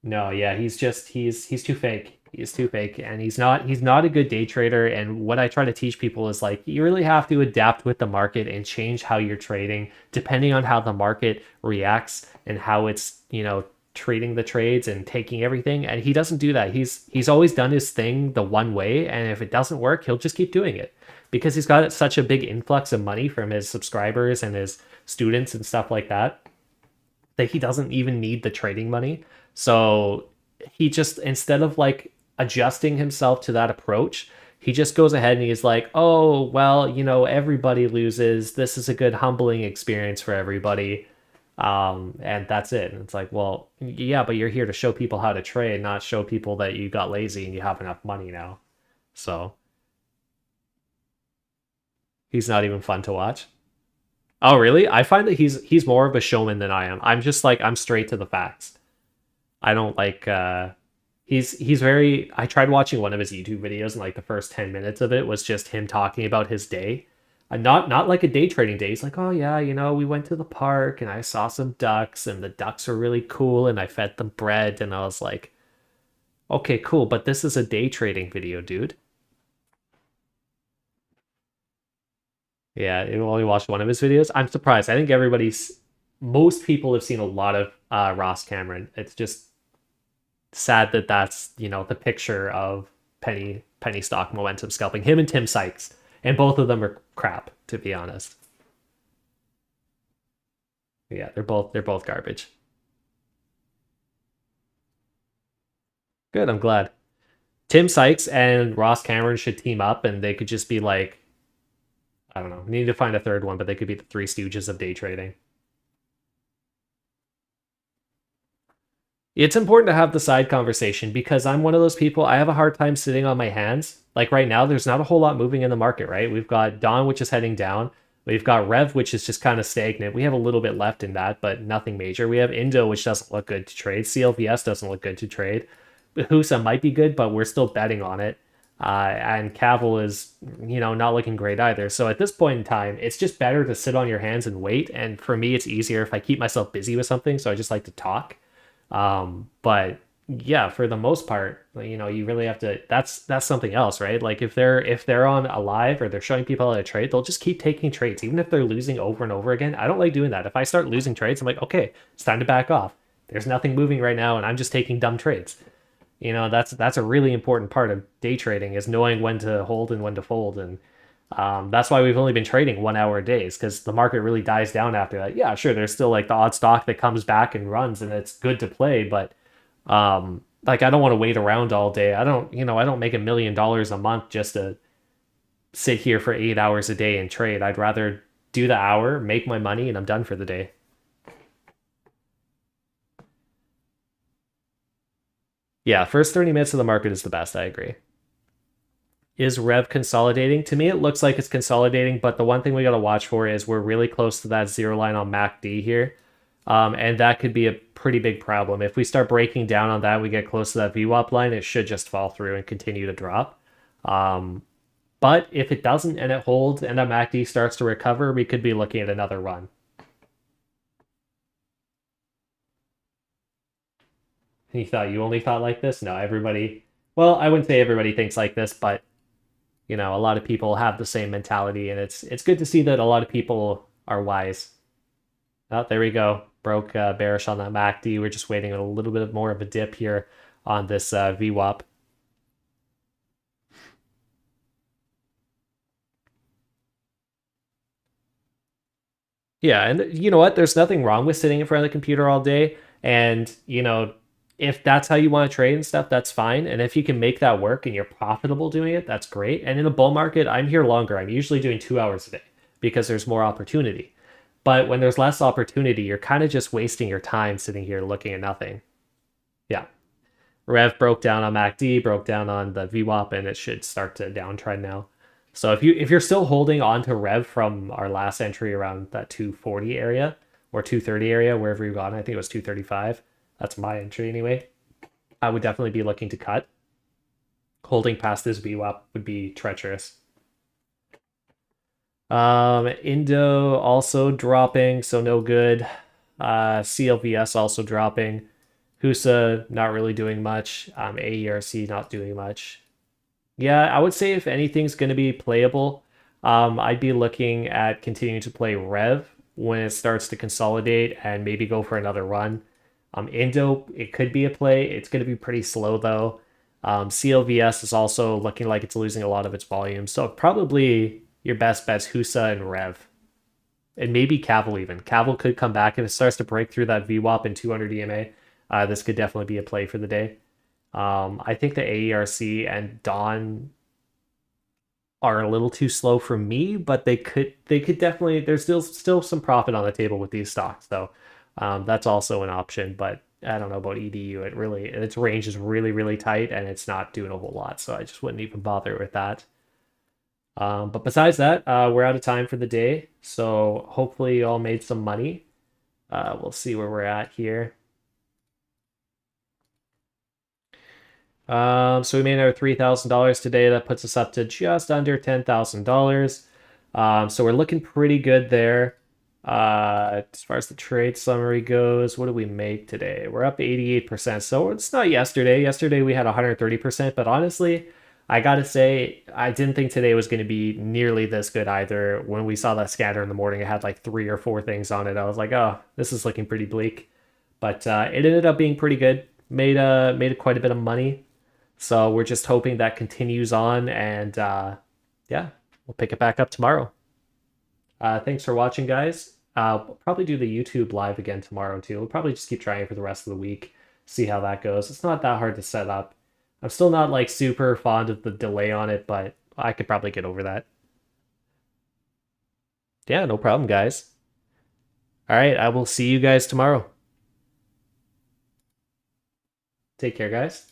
No, yeah, he's too fake. He's too fake, and he's not a good day trader. And what I try to teach people is like you really have to adapt with the market and change how you're trading depending on how the market reacts and how it's trading the trades and taking everything. And he doesn't do that. He's always done his thing the one way, and if it doesn't work, he'll just keep doing it because he's got such a big influx of money from his subscribers and his students and stuff like that that he doesn't even need the trading money. So he just, instead of like adjusting himself to that approach, he just goes ahead and he's like, oh, well, everybody loses. This is a good humbling experience for everybody. And that's it. And it's like, well, yeah, but you're here to show people how to trade, not show people that you got lazy and you have enough money now. So he's not even fun to watch. Oh, really? I find that he's more of a showman than I am. I'm just like I'm straight to the facts. I don't like he's very I tried watching one of his YouTube videos and like the first 10 minutes of it was just him talking about his day. And not like a day trading day. He's like, "Oh yeah, we went to the park and I saw some ducks and the ducks were really cool and I fed them bread." And I was like, "Okay, cool, but this is a day trading video, dude." Yeah, you only watched one of his videos. I'm surprised. I think most people have seen a lot of Ross Cameron. It's just sad that that's the picture of penny stock momentum scalping. Him and Tim Sykes, and both of them are crap, to be honest. Yeah, they're both garbage. Good, I'm glad. Tim Sykes and Ross Cameron should team up, and they could just be like, I don't know, we need to find a third one, but they could be the Three Stooges of day trading. It's important to have the side conversation because I'm one of those people, I have a hard time sitting on my hands. Like right now, there's not a whole lot moving in the market, right? We've got Dawn, which is heading down. We've got Rev, which is just kind of stagnant. We have a little bit left in that, but nothing major. We have Indo, which doesn't look good to trade. CLVS doesn't look good to trade. Husa might be good, but we're still betting on it. And Cavill is, not looking great either. So at this point in time, it's just better to sit on your hands and wait. And for me, it's easier if I keep myself busy with something. So I just like to talk. But yeah, for the most part, you really have to. That's something else, right? Like if they're on a live or they're showing people how to trade, they'll just keep taking trades, even if they're losing over and over again. I don't like doing that. If I start losing trades, I'm like, okay, it's time to back off. There's nothing moving right now, and I'm just taking dumb trades. That's a really important part of day trading is knowing when to hold and when to fold, and that's why we've only been trading 1 hour days because the market really dies down after that. Yeah, sure, there's still like the odd stock that comes back and runs, and it's good to play, but like I don't want to wait around all day. I don't make $1 million a month just to sit here for 8 hours a day and trade. I'd rather do the hour, make my money, and I'm done for the day. Yeah, first 30 minutes of the market is the best. I agree. Is Rev consolidating? To me, it looks like it's consolidating, but the one thing we got to watch for is we're really close to that zero line on MACD here. And that could be a pretty big problem. If we start breaking down on that, we get close to that VWAP line, it should just fall through and continue to drop. But if it doesn't and it holds and that MACD starts to recover, we could be looking at another run. You only thought like this? No, everybody. Well, I wouldn't say everybody thinks like this, but a lot of people have the same mentality, and it's good to see that a lot of people are wise. Oh, there we go. Broke bearish on that MACD. We're just waiting on a little bit more of a dip here on this VWAP. Yeah, and you know what? There's nothing wrong with sitting in front of the computer all day. And, if that's how you want to trade and stuff, that's fine. And if you can make that work and you're profitable doing it, that's great. And in a bull market, I'm here longer. I'm usually doing 2 hours a day because there's more opportunity. But when there's less opportunity, you're kind of just wasting your time sitting here looking at nothing. Yeah. Rev broke down on MACD, broke down on the VWAP, and it should start to downtrend now. So if you're still holding on to Rev from our last entry around that 240 area or 230 area, wherever you've gone, I think it was 235. That's my entry anyway. I would definitely be looking to cut. Holding past this VWAP would be treacherous. Indo also dropping, so no good. CLVS also dropping. Husa not really doing much. AERC not doing much. Yeah, I would say if anything's going to be playable, I'd be looking at continuing to play Rev when it starts to consolidate and maybe go for another run. Indo, it could be a play. It's going to be pretty slow though. CLVS is also looking like it's losing a lot of its volume. So probably your best bet's Husa and Rev. And maybe Cavill even. Cavill could come back if it starts to break through that VWAP and 200 EMA. This could definitely be a play for the day. I think the AERC and Dawn are a little too slow for me, but they could definitely there's still some profit on the table with these stocks though. That's also an option, but I don't know about EDU. Its range is really really tight and it's not doing a whole lot, so I just wouldn't even bother with that. But besides that, we're out of time for the day, so hopefully you all made some money. We'll see where we're at here. So we made our $3,000 today. That puts us up to just under $10,000. So we're looking pretty good there. As far as the trade summary goes, what did we make today? We're up 88%. So it's not yesterday. Yesterday we had 130%, but honestly, I gotta say, I didn't think today was going to be nearly this good either. When we saw that scatter in the morning, it had like 3 or 4 things on it. I was like, oh, this is looking pretty bleak. But it ended up being pretty good. Made quite a bit of money. So we're just hoping that continues on, and yeah, we'll pick it back up tomorrow. Thanks for watching, guys. We'll probably do the YouTube live again tomorrow too. We'll probably just keep trying for the rest of the week, see how that goes. It's not that hard to set up. I'm still not like super fond of the delay on it, but I could probably get over that. Yeah, no problem, guys. All right, I will see you guys tomorrow. Take care, guys.